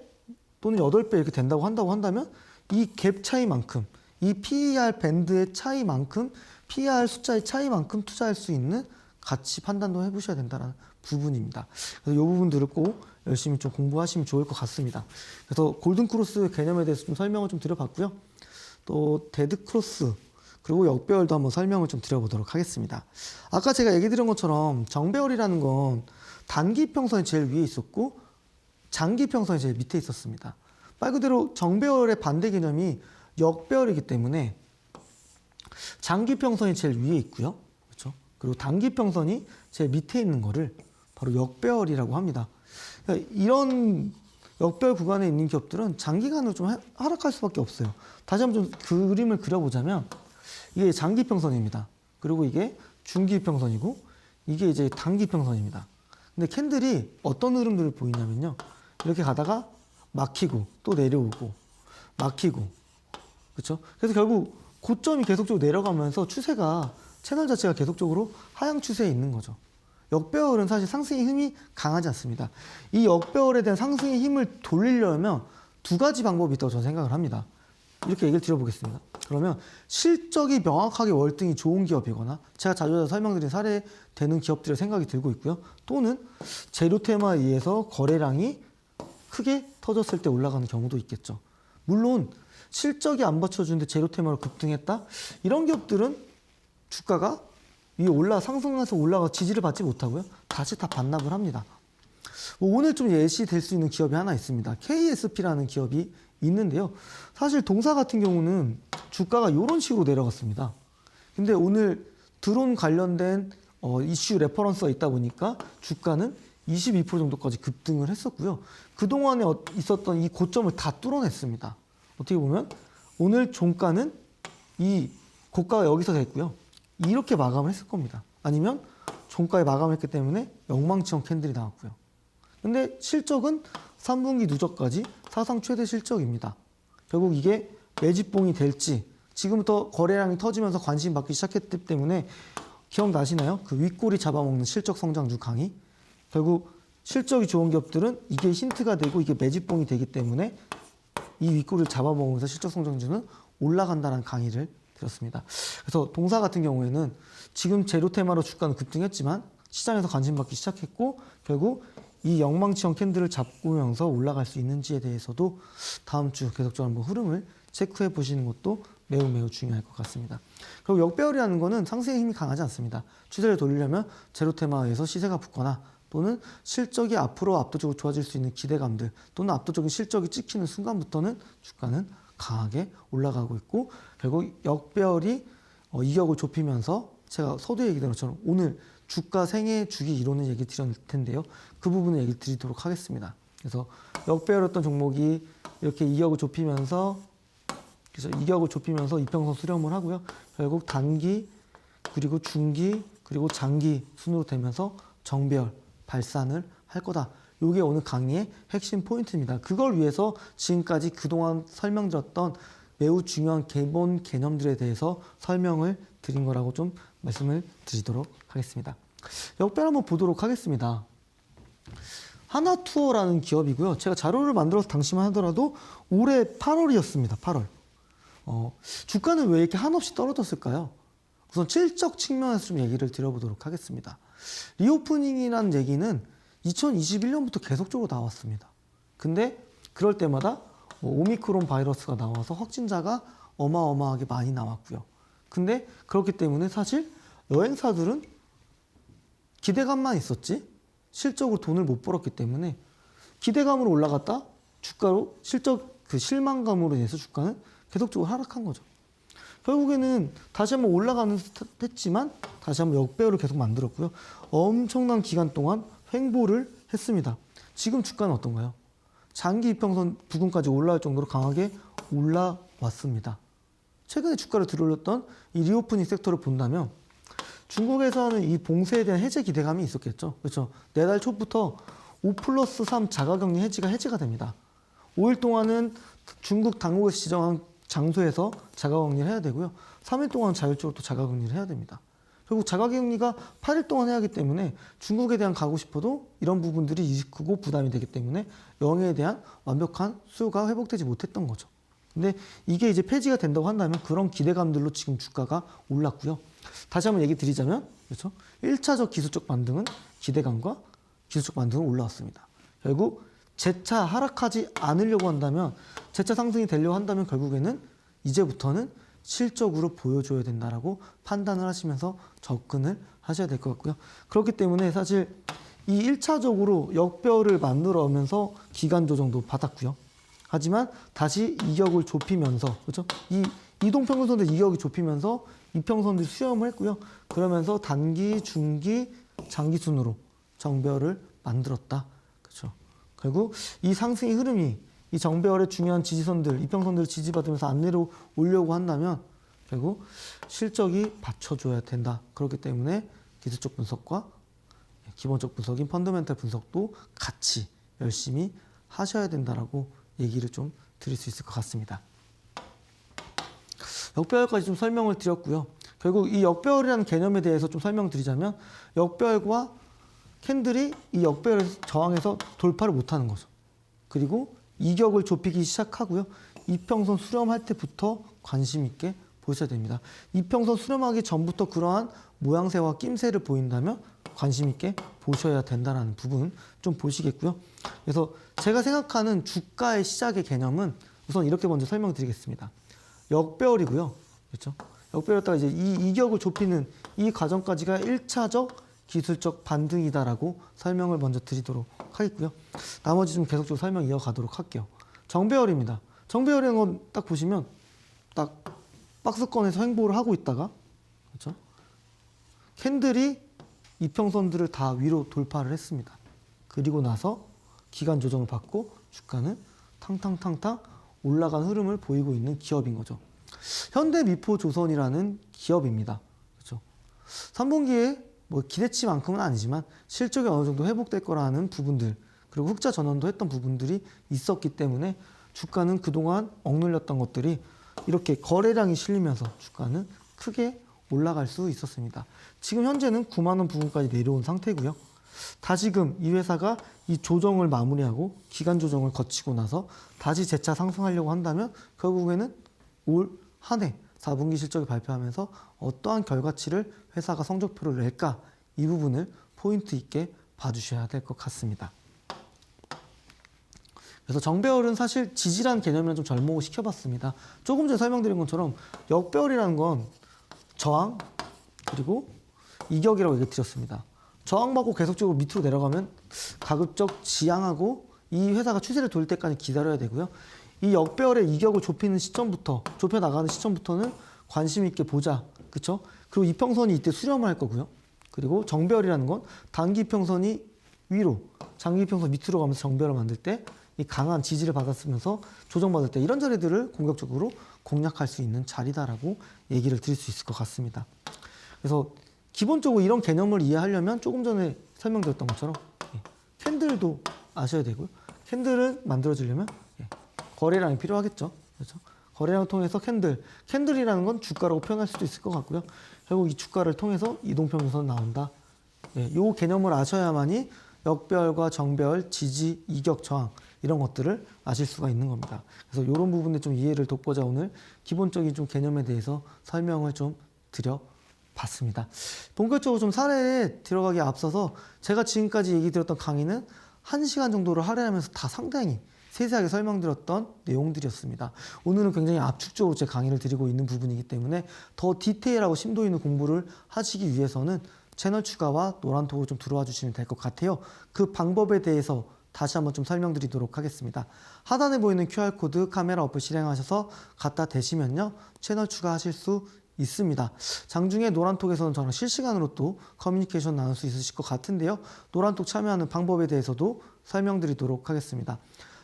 또는 8배 이렇게 된다고 한다면 이 갭 차이만큼, 이 PER 밴드의 차이만큼, PER 숫자의 차이만큼 투자할 수 있는 같이 판단도 해보셔야 된다는 부분입니다. 그래서 이 부분들을 꼭 열심히 좀 공부하시면 좋을 것 같습니다. 그래서 골든크로스 개념에 대해서 좀 설명을 좀 드려봤고요. 또 데드크로스 그리고 역배열도 한번 설명을 좀 드려보도록 하겠습니다. 아까 제가 얘기 드린 것처럼 정배열이라는 건 단기평선이 제일 위에 있었고 장기평선이 제일 밑에 있었습니다. 말 그대로 정배열의 반대 개념이 역배열이기 때문에 장기평선이 제일 위에 있고요. 그렇죠? 그리고 단기평선이 제일 밑에 있는 거를 바로 역배열이라고 합니다. 그러니까 이런 역배열 구간에 있는 기업들은 장기간으로 좀 하락할 수밖에 없어요. 다시 한번 좀 그림을 그려보자면 이게 장기평선입니다. 그리고 이게 중기평선이고 이게 이제 단기평선입니다. 근데 캔들이 어떤 흐름들을 보이냐면요. 이렇게 가다가 막히고 또 내려오고 막히고 그렇죠? 그래서 결국 고점이 계속적으로 내려가면서 추세가 채널 자체가 계속적으로 하향 추세에 있는 거죠. 역배열은 사실 상승의 힘이 강하지 않습니다. 이 역배열에 대한 상승의 힘을 돌리려면 두 가지 방법이 있다고 저는 생각을 합니다. 이렇게 얘기를 드려보겠습니다. 그러면 실적이 명확하게 월등히 좋은 기업이거나 제가 자주 설명드린 사례되는 기업들의 생각이 들고 있고요. 또는 재료 테마에 의해서 거래량이 크게 터졌을 때 올라가는 경우도 있겠죠. 물론 실적이 안 받쳐주는데 재료 테마로 급등했다? 이런 기업들은 주가가 위에 상승해서 올라가 지지를 받지 못하고요. 다시 다 반납을 합니다. 오늘 좀 예시될 수 있는 기업이 하나 있습니다. KSP라는 기업이 있는데요. 사실 동사 같은 경우는 주가가 이런 식으로 내려갔습니다. 근데 오늘 드론 관련된 이슈 레퍼런스가 있다 보니까 주가는 22% 정도까지 급등을 했었고요. 그동안에 있었던 이 고점을 다 뚫어냈습니다. 어떻게 보면 오늘 종가는 이 고가가 여기서 됐고요. 이렇게 마감을 했을 겁니다. 아니면 종가에 마감했기 때문에 엉망진창 캔들이 나왔고요. 근데 실적은 3분기 누적까지 사상 최대 실적입니다. 결국 이게 매집봉이 될지 지금부터 거래량이 터지면서 관심 받기 시작했기 때문에 기억나시나요? 그 윗꼬리 잡아먹는 실적 성장주 강의. 결국 실적이 좋은 기업들은 이게 힌트가 되고 이게 매집봉이 되기 때문에 이 윗꼬리를 잡아먹으면서 실적 성장주는 올라간다는 강의를 드렸습니다. 그래서 동사 같은 경우에는 지금 재료 테마로 주가는 급등했지만 시장에서 관심 받기 시작했고 결국 이 엉망진창 캔들을 잡으면서 올라갈 수 있는지에 대해서도 다음 주 계속적으로 한번 흐름을 체크해 보시는 것도 매우 중요할 것 같습니다. 그리고 역배열이라는 거는 상승의 힘이 강하지 않습니다. 추세를 돌리려면 재료 테마에서 시세가 붙거나 또는 실적이 앞으로 압도적으로 좋아질 수 있는 기대감들 또는 압도적인 실적이 찍히는 순간부터는 주가는 강하게 올라가고 있고 결국 역배열이 이격을 좁히면서 제가 서두에 얘기한 것처럼 오늘 주가 생애 주기 이론을 얘기 드릴 텐데요. 그 부분을 얘기 드리도록 하겠습니다. 그래서 역배열이었던 종목이 이렇게 이격을 좁히면서 이평선 수렴을 하고요. 결국 단기 그리고 중기 그리고 장기 순으로 되면서 정배열 발산을 할 거다. 이게 오늘 강의의 핵심 포인트입니다. 그걸 위해서 지금까지 그동안 설명드렸던 매우 중요한 기본 개념들에 대해서 설명을 드린 거라고 좀 말씀을 드리도록 하겠습니다. 역배열 한번 보도록 하겠습니다. 하나투어라는 기업이고요. 제가 자료를 만들어서 당시만 하더라도 올해 8월이었습니다. 8월. 주가는 왜 이렇게 한없이 떨어졌을까요? 우선 실적 측면에서 좀 얘기를 드려보도록 하겠습니다. 리오프닝이라는 얘기는 2021년부터 계속적으로 나왔습니다. 근데 그럴 때마다 오미크론 바이러스가 나와서 확진자가 어마어마하게 많이 나왔고요. 근데 그렇기 때문에 사실 여행사들은 기대감만 있었지 실적으로 돈을 못 벌었기 때문에 기대감으로 올라갔다 주가로 실망감으로 인해서 주가는 계속적으로 하락한 거죠. 결국에는 다시 한번 올라가는 듯 했지만 다시 한번 역배열을 계속 만들었고요. 엄청난 기간 동안 횡보를 했습니다. 지금 주가는 어떤가요? 장기 이평선 부근까지 올라올 정도로 강하게 올라왔습니다. 최근에 주가를 들어올렸던 이 리오프닝 섹터를 본다면 중국에서는 이 봉쇄에 대한 해제 기대감이 있었겠죠. 그렇죠. 내달 초부터 5+3 자가격리 해제가 됩니다. 5일 동안은 중국 당국에서 지정한 장소에서 자가격리를 해야 되고요. 3일 동안 자율적으로 또 자가격리를 해야 됩니다. 결국 자가격리가 8일 동안 해야 하기 때문에 중국에 대한 가고 싶어도 이런 부분들이 리스크고 부담이 되기 때문에 영해에 대한 완벽한 수요가 회복되지 못했던 거죠. 근데 이게 이제 폐지가 된다고 한다면 그런 기대감들로 지금 주가가 올랐고요. 다시 한번 얘기 드리자면 그렇죠? 1차적 기술적 반등은 기대감과 기술적 반등은 올라왔습니다. 결국 재차 하락하지 않으려고 한다면, 재차 상승이 되려고 한다면 결국에는 이제부터는 실적으로 보여줘야 된다라고 판단을 하시면서 접근을 하셔야 될 것 같고요. 그렇기 때문에 사실 이 1차적으로 역배열을 만들어 오면서 기간 조정도 받았고요. 하지만 다시 이격을 좁히면서, 그렇죠? 이 이동평균선들 이격이 좁히면서 이평선들 수렴을 했고요. 그러면서 단기, 중기, 장기 순으로 정배열을 만들었다. 그렇죠? 결국 이 상승의 흐름이 이 정배열의 중요한 지지선들, 이평선들을 지지받으면서 안 내려오려고 한다면 결국 실적이 받쳐줘야 된다. 그렇기 때문에 기술적 분석과 기본적 분석인 펀더멘탈 분석도 같이 열심히 하셔야 된다라고 얘기를 좀 드릴 수 있을 것 같습니다. 역배열까지 좀 설명을 드렸고요. 결국 이 역배열이라는 개념에 대해서 좀 설명드리자면, 역배열과 캔들이 이 역배열에서 저항해서 돌파를 못하는 거죠. 그리고 이격을 좁히기 시작하고요. 이평선 수렴할 때부터 관심 있게 보셔야 됩니다. 이평선 수렴하기 전부터 그러한 모양새와 낌새를 보인다면 관심 있게 보셔야 된다는 부분 좀 보시겠고요. 그래서 제가 생각하는 주가의 시작의 개념은 우선 이렇게 먼저 설명드리겠습니다. 역배열이고요. 그렇죠? 역배열에다가 이제 이 이격을 좁히는 이 과정까지가 1차적 기술적 반등이다라고 설명을 먼저 드리도록 하겠고요. 나머지 좀 계속적으로 설명 이어가도록 할게요. 정배열입니다. 정배열이라는 건 딱 보시면 딱 박스권에서 횡보를 하고 있다가, 그렇죠? 캔들이 이평선들을 다 위로 돌파를 했습니다. 그리고 나서 기간 조정을 받고 주가는 탕탕탕탕 올라간 흐름을 보이고 있는 기업인 거죠. 현대미포조선이라는 기업입니다. 그렇죠? 3분기에 뭐 기대치만큼은 아니지만 실적이 어느 정도 회복될 거라는 부분들, 그리고 흑자 전환도 했던 부분들이 있었기 때문에 주가는 그동안 억눌렸던 것들이 이렇게 거래량이 실리면서 주가는 크게 올라갈 수 있었습니다. 지금 현재는 9만 원 부근까지 내려온 상태고요. 다시금 이 회사가 이 조정을 마무리하고 기간 조정을 거치고 나서 다시 재차 상승하려고 한다면 결국에는 올 한 해 4분기 실적을 발표하면서 어떠한 결과치를 회사가 성적표를 낼까, 이 부분을 포인트 있게 봐주셔야 될 것 같습니다. 그래서 정배열은 사실 지지라는 개념이랑 좀 접목을 시켜봤습니다. 조금 전에 설명드린 것처럼 역배열이라는 건 저항 그리고 이격이라고 얘기 드렸습니다. 저항받고 계속적으로 밑으로 내려가면 가급적 지양하고 이 회사가 추세를 돌 때까지 기다려야 되고요. 이 역배열의 이격을 좁히는 시점부터, 좁혀 나가는 시점부터는 관심 있게 보자. 그렇죠? 그리고 이평선이 이때 수렴을 할 거고요. 그리고 정배열이라는 건 단기 이평선이 위로, 장기 이평선 밑으로 가면서 정배열을 만들 때 이 강한 지지를 받았으면서 조정받을 때 이런 자리들을 공격적으로 공략할 수 있는 자리다라고 얘기를 드릴 수 있을 것 같습니다. 그래서 기본적으로 이런 개념을 이해하려면 조금 전에 설명드렸던 것처럼 캔들도 아셔야 되고요. 캔들을 만들어지려면 거래량이 필요하겠죠. 그렇죠? 거래량을 통해서 캔들이라는 건 주가라고 표현할 수도 있을 것 같고요. 결국 이 주가를 통해서 이동평균선 나온다. 이 개념을 아셔야만이 역배열과 정배열, 지지, 이격, 저항 이런 것들을 아실 수가 있는 겁니다. 그래서 이런 부분에 좀 이해를 돕고자 오늘 기본적인 좀 개념에 대해서 설명을 좀 드려봤습니다. 본격적으로 좀 사례에 들어가기 앞서서 제가 지금까지 얘기 드렸던 강의는 1시간 정도를 할애하면서 다 상당히 세세하게 설명드렸던 내용들이었습니다. 오늘은 굉장히 압축적으로 제 강의를 드리고 있는 부분이기 때문에 더 디테일하고 심도 있는 공부를 하시기 위해서는 채널 추가와 노란톡으로 좀 들어와 주시면 될 것 같아요. 그 방법에 대해서 다시 한번 좀 설명드리도록 하겠습니다. 하단에 보이는 QR코드 카메라 어플 실행하셔서 갖다 대시면요, 채널 추가하실 수 있습니다. 장중에 노란톡에서는 저랑 실시간으로 또 커뮤니케이션 나눌 수 있으실 것 같은데요. 노란톡 참여하는 방법에 대해서도 설명드리도록 하겠습니다.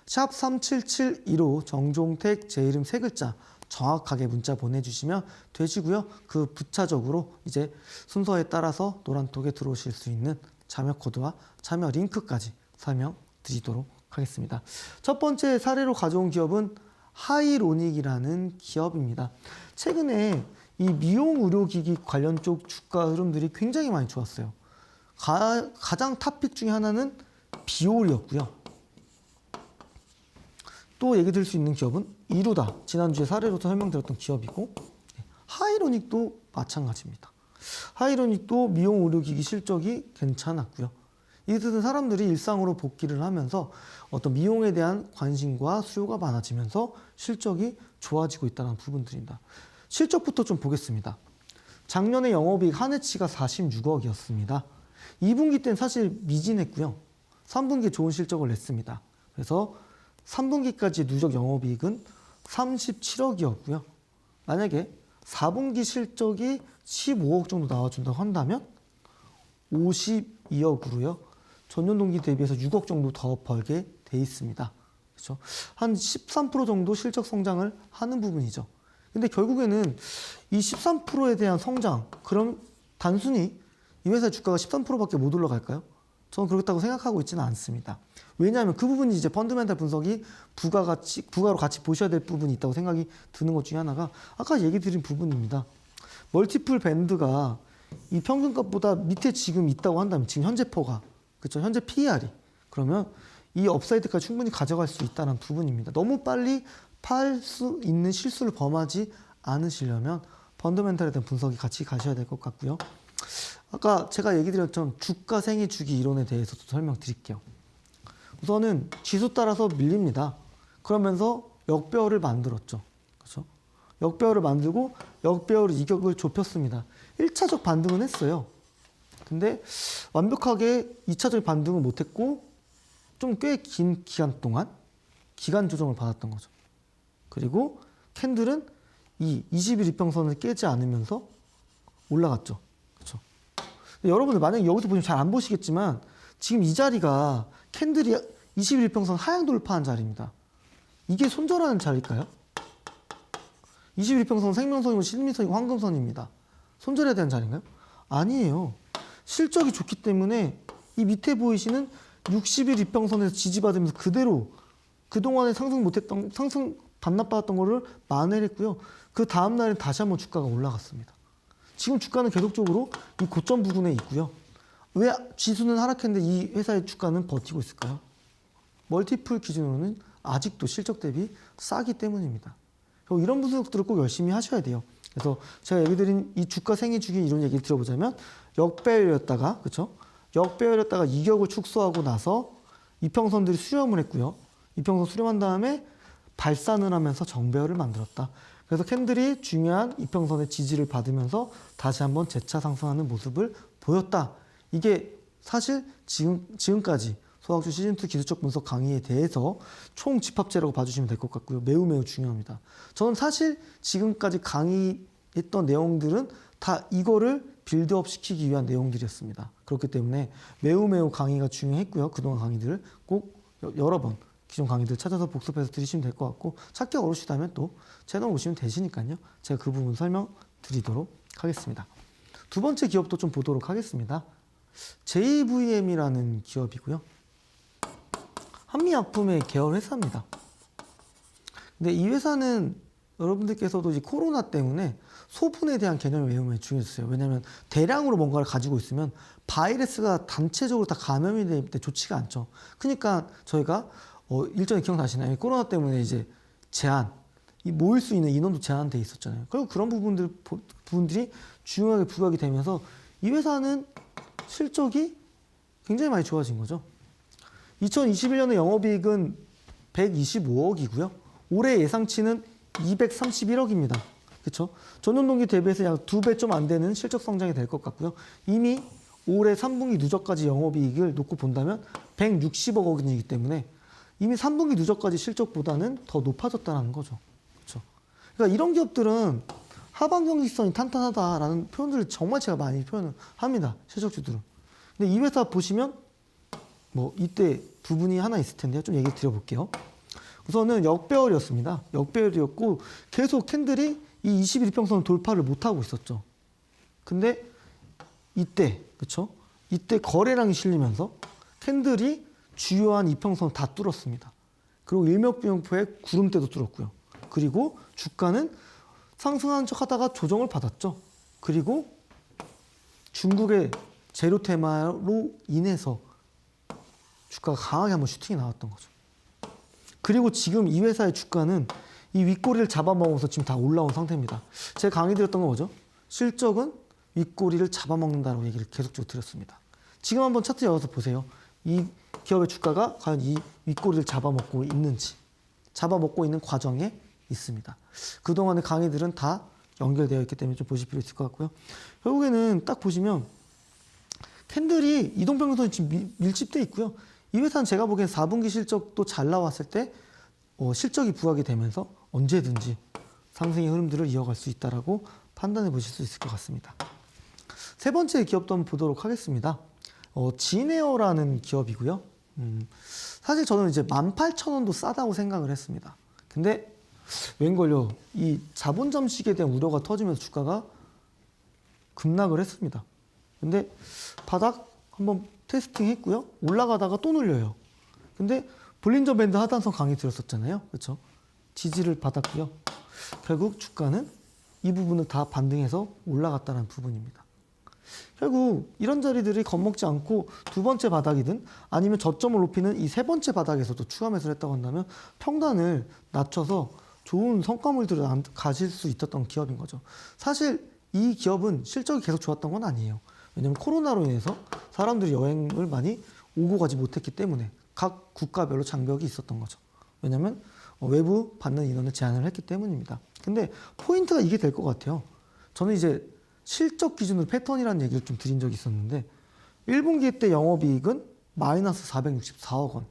샵 3772로 정종택 제 이름 3글자 정확하게 문자 보내주시면 되시고요. 그 부차적으로 이제 순서에 따라서 노란톡에 들어오실 수 있는 참여 코드와 참여 링크까지 설명드리도록 하겠습니다. 첫 번째 사례로 가져온 기업은 하이로닉이라는 기업입니다. 최근에 이 미용 의료기기 관련 쪽 주가 흐름들이 굉장히 많이 좋았어요. 가장 탑픽 중에 하나는 비올이었고요. 또 얘기 드릴 수 있는 기업은 이루다. 지난주에 사례로 설명드렸던 기업이고, 하이로닉도 마찬가지입니다. 하이로닉도 미용 의료기기 실적이 괜찮았고요. 이 뜻은 사람들이 일상으로 복귀를 하면서 어떤 미용에 대한 관심과 수요가 많아지면서 실적이 좋아지고 있다는 부분들입니다. 실적부터 좀 보겠습니다. 작년에 영업이익 한 해치가 46억이었습니다. 2분기 때는 사실 미진했고요. 3분기에 좋은 실적을 냈습니다. 그래서 3분기까지 누적 영업이익은 37억이었고요. 만약에 4분기 실적이 15억 정도 나와준다고 한다면 52억으로요. 전년 동기 대비해서 6억 정도 더 벌게 돼 있습니다. 그렇죠? 한 13% 정도 실적 성장을 하는 부분이죠. 근데 결국에는 이 13%에 대한 성장, 그럼 단순히 이 회사의 주가가 13%밖에 못 올라갈까요? 저는 그렇다고 생각하고 있지는 않습니다. 왜냐하면 그 부분이 이제 펀드멘탈 분석이 부가로 같이 보셔야 될 부분이 있다고 생각이 드는 것 중에 하나가 아까 얘기 드린 부분입니다. 멀티플 밴드가 이 평균값보다 밑에 지금 있다고 한다면 지금 현재 퍼가 그렇죠? 현재 PER이 그러면 이 업사이드까지 충분히 가져갈 수 있다는 부분입니다. 너무 빨리 팔 수 있는 실수를 범하지 않으시려면 펀더멘탈에 대한 분석이 같이 가셔야 될 것 같고요. 아까 제가 얘기 드렸던 주가 생애 주기 이론에 대해서도 설명드릴게요. 우선은 지수 따라서 밀립니다. 그러면서 역배열을 만들었죠. 그렇죠? 역배열을 만들고 역배열 이격을 좁혔습니다. 1차적 반등은 했어요. 근데 완벽하게 2차적 반등은 못했고 좀 꽤 긴 기간 동안 기간 조정을 받았던 거죠. 그리고 캔들은 이 20일 이평선을 깨지 않으면서 올라갔죠. 그렇죠? 여러분들 만약에 여기서 보시면 잘 안 보시겠지만 지금 이 자리가 캔들이 20일 이평선 하향 돌파한 자리입니다. 이게 손절하는 자리일까요? 20일 이평선 생명선이고 실미선이고 황금선입니다. 손절해야 되는 자리인가요? 아니에요. 실적이 좋기 때문에 이 밑에 보이시는 60일 이평선에서 지지받으면서 그대로 그동안에 상승 반납받았던 거를 만회를 했고요. 그 다음날에 다시 한번 주가가 올라갔습니다. 지금 주가는 계속적으로 이 고점 부근에 있고요. 왜 지수는 하락했는데 이 회사의 주가는 버티고 있을까요? 멀티플 기준으로는 아직도 실적 대비 싸기 때문입니다. 이런 분석들을 꼭 열심히 하셔야 돼요. 그래서 제가 얘기 드린 이 주가 생애 주기 이런 얘기를 들어보자면 역배열이었다가 그렇죠? 역배열이었다가 이격을 축소하고 나서 이평선들이 수렴을 했고요. 이평선 수렴한 다음에 발산을 하면서 정배열을 만들었다. 그래서 캔들이 중요한 이평선의 지지를 받으면서 다시 한번 재차 상승하는 모습을 보였다. 이게 사실 지금까지 소학주 시즌2 기술적 분석 강의에 대해서 총 집합제라고 봐주시면 될 것 같고요. 매우 매우 중요합니다. 저는 사실 지금까지 강의했던 내용들은 다 이거를 빌드업 시키기 위한 내용들이었습니다. 그렇기 때문에 매우 매우 강의가 중요했고요. 그동안 강의들을 꼭 여러 번 기존 강의들 찾아서 복습해서 들으시면 될 것 같고 찾기 어려우시다면 또 채널 오시면 되시니까요. 제가 그 부분 설명드리도록 하겠습니다. 두 번째 기업도 좀 보도록 하겠습니다. JVM이라는 기업이고요. 한미약품의 계열 회사입니다. 근데 이 회사는 여러분들께서도 이제 코로나 때문에 소분에 대한 개념이 매우 중요했어요. 왜냐하면 대량으로 뭔가를 가지고 있으면 바이러스가 단체적으로 다 감염이 될 때 좋지가 않죠. 그러니까 저희가 일전에 기억나시나요? 코로나 때문에 이제 모일 수 있는 인원도 제한돼 있었잖아요. 그리고 그런 부분들이 중요하게 부각이 되면서 이 회사는 실적이 굉장히 많이 좋아진 거죠. 2021년에 영업이익은 125억이고요. 올해 예상치는 231억입니다. 그렇죠? 전년 동기 대비해서 약 2배 좀 안 되는 실적 성장이 될 것 같고요. 이미 올해 3분기 누적까지 영업이익을 놓고 본다면 160억 원이기 때문에 이미 3분기 누적까지 실적보다는 더 높아졌다는 거죠. 그렇죠? 그러니까 이런 기업들은 하반 경직성이 탄탄하다라는 표현들을 정말 제가 많이 표현을 합니다. 실적주들은. 근데 이 회사 보시면 이때 부분이 하나 있을 텐데요. 좀 얘기 드려볼게요. 우선은 역배열이었습니다. 역배열이었고 계속 캔들이 이 21평선 돌파를 못하고 있었죠. 근데 이때 그렇죠? 이때 거래량이 실리면서 캔들이 주요한 이평선 다 뚫었습니다. 그리고 일명부용포의 구름대도 뚫었고요. 그리고 주가는 상승하는 척 하다가 조정을 받았죠. 그리고 중국의 제로 테마로 인해서 주가가 강하게 한번 슈팅이 나왔던 거죠. 그리고 지금 이 회사의 주가는 이 윗꼬리를 잡아먹어서 지금 다 올라온 상태입니다. 제가 강의 드렸던 건 뭐죠? 실적은 윗꼬리를 잡아먹는다라고 얘기를 계속적으로 드렸습니다. 지금 한번 차트 열어서 보세요. 이 기업의 주가가 과연 이 윗꼬리를 잡아먹고 있는지, 잡아먹고 있는 과정에 있습니다. 그동안의 강의들은 다 연결되어 있기 때문에 좀 보실 필요 있을 것 같고요. 결국에는 딱 보시면 캔들이 이동평균선이 지금 밀집돼 있고요. 이 회사는 제가 보기엔 4분기 실적도 잘 나왔을 때 실적이 부각이 되면서 언제든지 상승의 흐름들을 이어갈 수 있다라고 판단해 보실 수 있을 것 같습니다. 세 번째 기업도 한번 보도록 하겠습니다. 진에어라는 기업이고요. 사실 저는 이제 18,000원도 싸다고 생각을 했습니다. 근데 웬걸요, 이 자본 잠식에 대한 우려가 터지면서 주가가 급락을 했습니다. 근데 바닥 한번 테스팅 했고요. 올라가다가 또 눌려요. 근데 볼린저 밴드 하단선 강의 들었었잖아요. 그렇죠? 지지를 받았고요. 결국 주가는 이 부분을 다 반등해서 올라갔다는 부분입니다. 결국 이런 자리들이 겁먹지 않고 두 번째 바닥이든 아니면 저점을 높이는 이 세 번째 바닥에서도 추가 매수를 했다고 한다면 평단을 낮춰서 좋은 성과물들을 가질 수 있었던 기업인 거죠. 사실 이 기업은 실적이 계속 좋았던 건 아니에요. 왜냐하면 코로나로 인해서 사람들이 여행을 많이 오고 가지 못했기 때문에 각 국가별로 장벽이 있었던 거죠. 왜냐하면 외부 받는 인원을 제한을 했기 때문입니다. 근데 포인트가 이게 될 것 같아요. 저는 이제 실적 기준으로 패턴이라는 얘기를 좀 드린 적이 있었는데 1분기 때 영업이익은 마이너스 464억 원,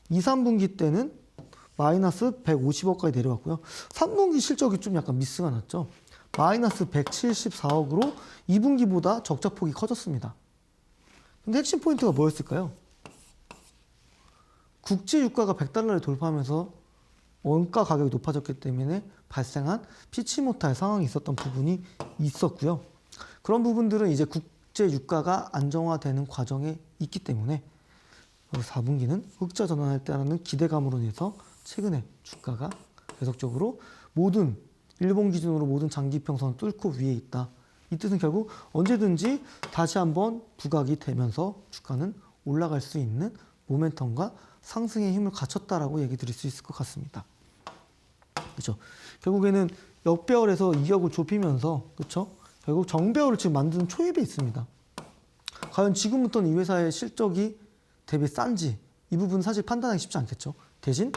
2, 3분기 때는 마이너스 150억까지 내려왔고요. 3분기 실적이 좀 약간 미스가 났죠. 마이너스 174억으로 2분기보다 적자폭이 커졌습니다. 근데 핵심 포인트가 뭐였을까요? 국제 유가가 100달러를 돌파하면서 원가 가격이 높아졌기 때문에 발생한 피치 못할 상황이 있었던 부분이 있었고요. 그런 부분들은 이제 국제 유가가 안정화되는 과정에 있기 때문에 4분기는 흑자 전환할 때라는 기대감으로 인해서 최근에 주가가 계속적으로 모든 일본 기준으로 모든 장기평선을 뚫고 위에 있다. 이 뜻은 결국 언제든지 다시 한번 부각이 되면서 주가는 올라갈 수 있는 모멘텀과 상승의 힘을 갖췄다라고 얘기 드릴 수 있을 것 같습니다. 그렇죠. 결국에는 역배열에서 이격을 좁히면서 그렇죠. 결국 정배열을 지금 만드는 초입에 있습니다. 과연 지금부터는 이 회사의 실적이 대비 싼지 이 부분 사실 판단하기 쉽지 않겠죠. 대신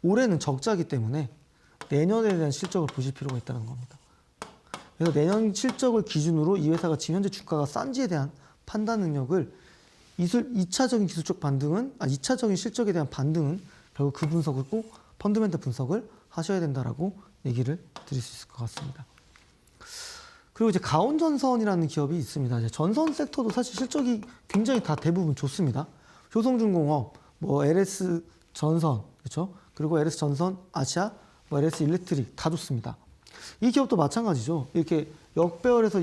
올해는 적자이기 때문에 내년에 대한 실적을 보실 필요가 있다는 겁니다. 그래서 내년 실적을 기준으로 이 회사가 지금 현재 주가가 싼지에 대한 판단 능력을 2차적인 기술적 반등은 2차적인 실적에 대한 반등은 결국 그 분석을 꼭 펀드멘탈 분석을 하셔야 된다라고 얘기를 드릴 수 있을 것 같습니다. 그리고 이제 가온전선이라는 기업이 있습니다. 이제 전선 섹터도 사실 실적이 굉장히 다 대부분 좋습니다. 효성중공업, LS 전선, 그렇죠? 그리고 LS 전선, 아시아, LS 일렉트릭 다 좋습니다. 이 기업도 마찬가지죠. 이렇게 역배열에서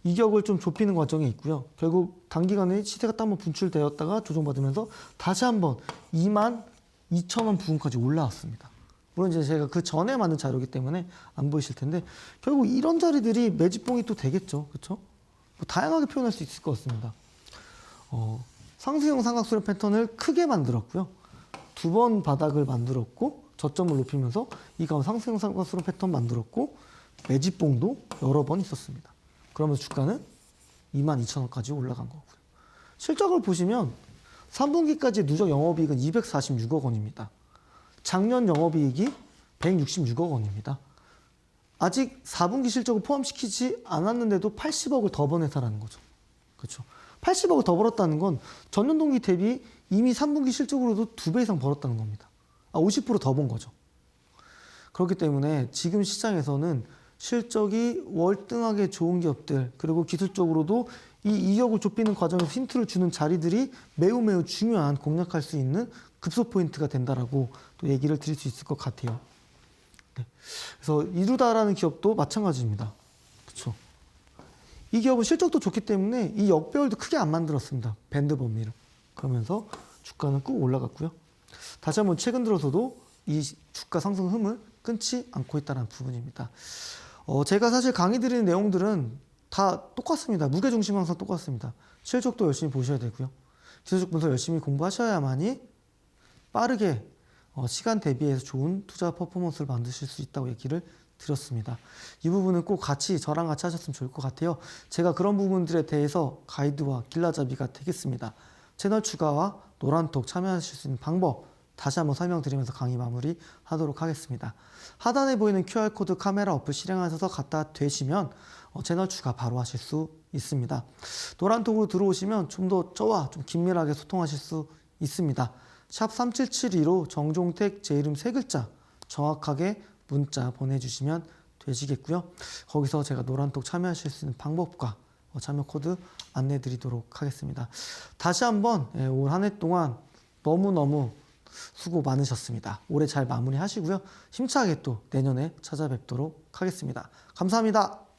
이격을 좀 좁히는 과정에 있고요. 결국 단기간에 시세가 딱 한번 분출되었다가 조정받으면서 다시 한번 22,000원 부근까지 올라왔습니다. 물론 이제 제가 그 전에 만든 자료이기 때문에 안 보이실 텐데 결국 이런 자리들이 매집봉이 또 되겠죠. 그렇죠? 다양하게 표현할 수 있을 것 같습니다. 상승형 삼각수렴 패턴을 크게 만들었고요. 두 번 바닥을 만들었고 저점을 높이면서 이 가운데 상승형 삼각수렴 패턴 만들었고 매집봉도 여러 번 있었습니다. 그러면서 주가는 22,000원까지 올라간 거고요. 실적을 보시면 3분기까지 누적 영업이익은 246억 원입니다. 작년 영업이익이 166억 원입니다. 아직 4분기 실적을 포함시키지 않았는데도 80억을 더 번 회사라는 거죠. 그렇죠. 80억을 더 벌었다는 건 전년 동기 대비 이미 3분기 실적으로도 2배 이상 벌었다는 겁니다. 50% 더 번 거죠. 그렇기 때문에 지금 시장에서는 실적이 월등하게 좋은 기업들 그리고 기술적으로도 이 이격을 좁히는 과정에서 힌트를 주는 자리들이 매우 중요한 공략할 수 있는 급소 포인트가 된다라고 또 얘기를 드릴 수 있을 것 같아요. 네. 그래서 이루다라는 기업도 마찬가지입니다. 그렇죠. 이 기업은 실적도 좋기 때문에 이 역배열도 크게 안 만들었습니다. 밴드 범위를. 그러면서 주가는 꾹 올라갔고요. 다시 한번 최근 들어서도 이 주가 상승 흐름을 끊지 않고 있다는 부분입니다. 제가 사실 강의 드리는 내용들은 다 똑같습니다. 무게중심 항상 똑같습니다. 실적도 열심히 보셔야 되고요. 기술적 분석 열심히 공부하셔야만이 빠르게 시간 대비해서 좋은 투자 퍼포먼스를 만드실 수 있다고 얘기를 드렸습니다. 이 부분은 꼭 같이 저랑 같이 하셨으면 좋을 것 같아요. 제가 그런 부분들에 대해서 가이드와 길라잡이가 되겠습니다. 채널 추가와 노란톡 참여하실 수 있는 방법 다시 한번 설명드리면서 강의 마무리하도록 하겠습니다. 하단에 보이는 QR코드 카메라 어플 실행하셔서 갖다 대시면 채널 추가 바로 하실 수 있습니다. 노란톡으로 들어오시면 좀 더 저와 좀 긴밀하게 소통하실 수 있습니다. 샵 3772로 정종택 제 이름 3글자 정확하게 문자 보내주시면 되시겠고요. 거기서 제가 노란톡 참여하실 수 있는 방법과 참여 코드 안내 드리도록 하겠습니다. 다시 한번 올 한 해 동안 너무너무 수고 많으셨습니다. 올해 잘 마무리하시고요. 힘차게 또 내년에 찾아뵙도록 하겠습니다. 감사합니다.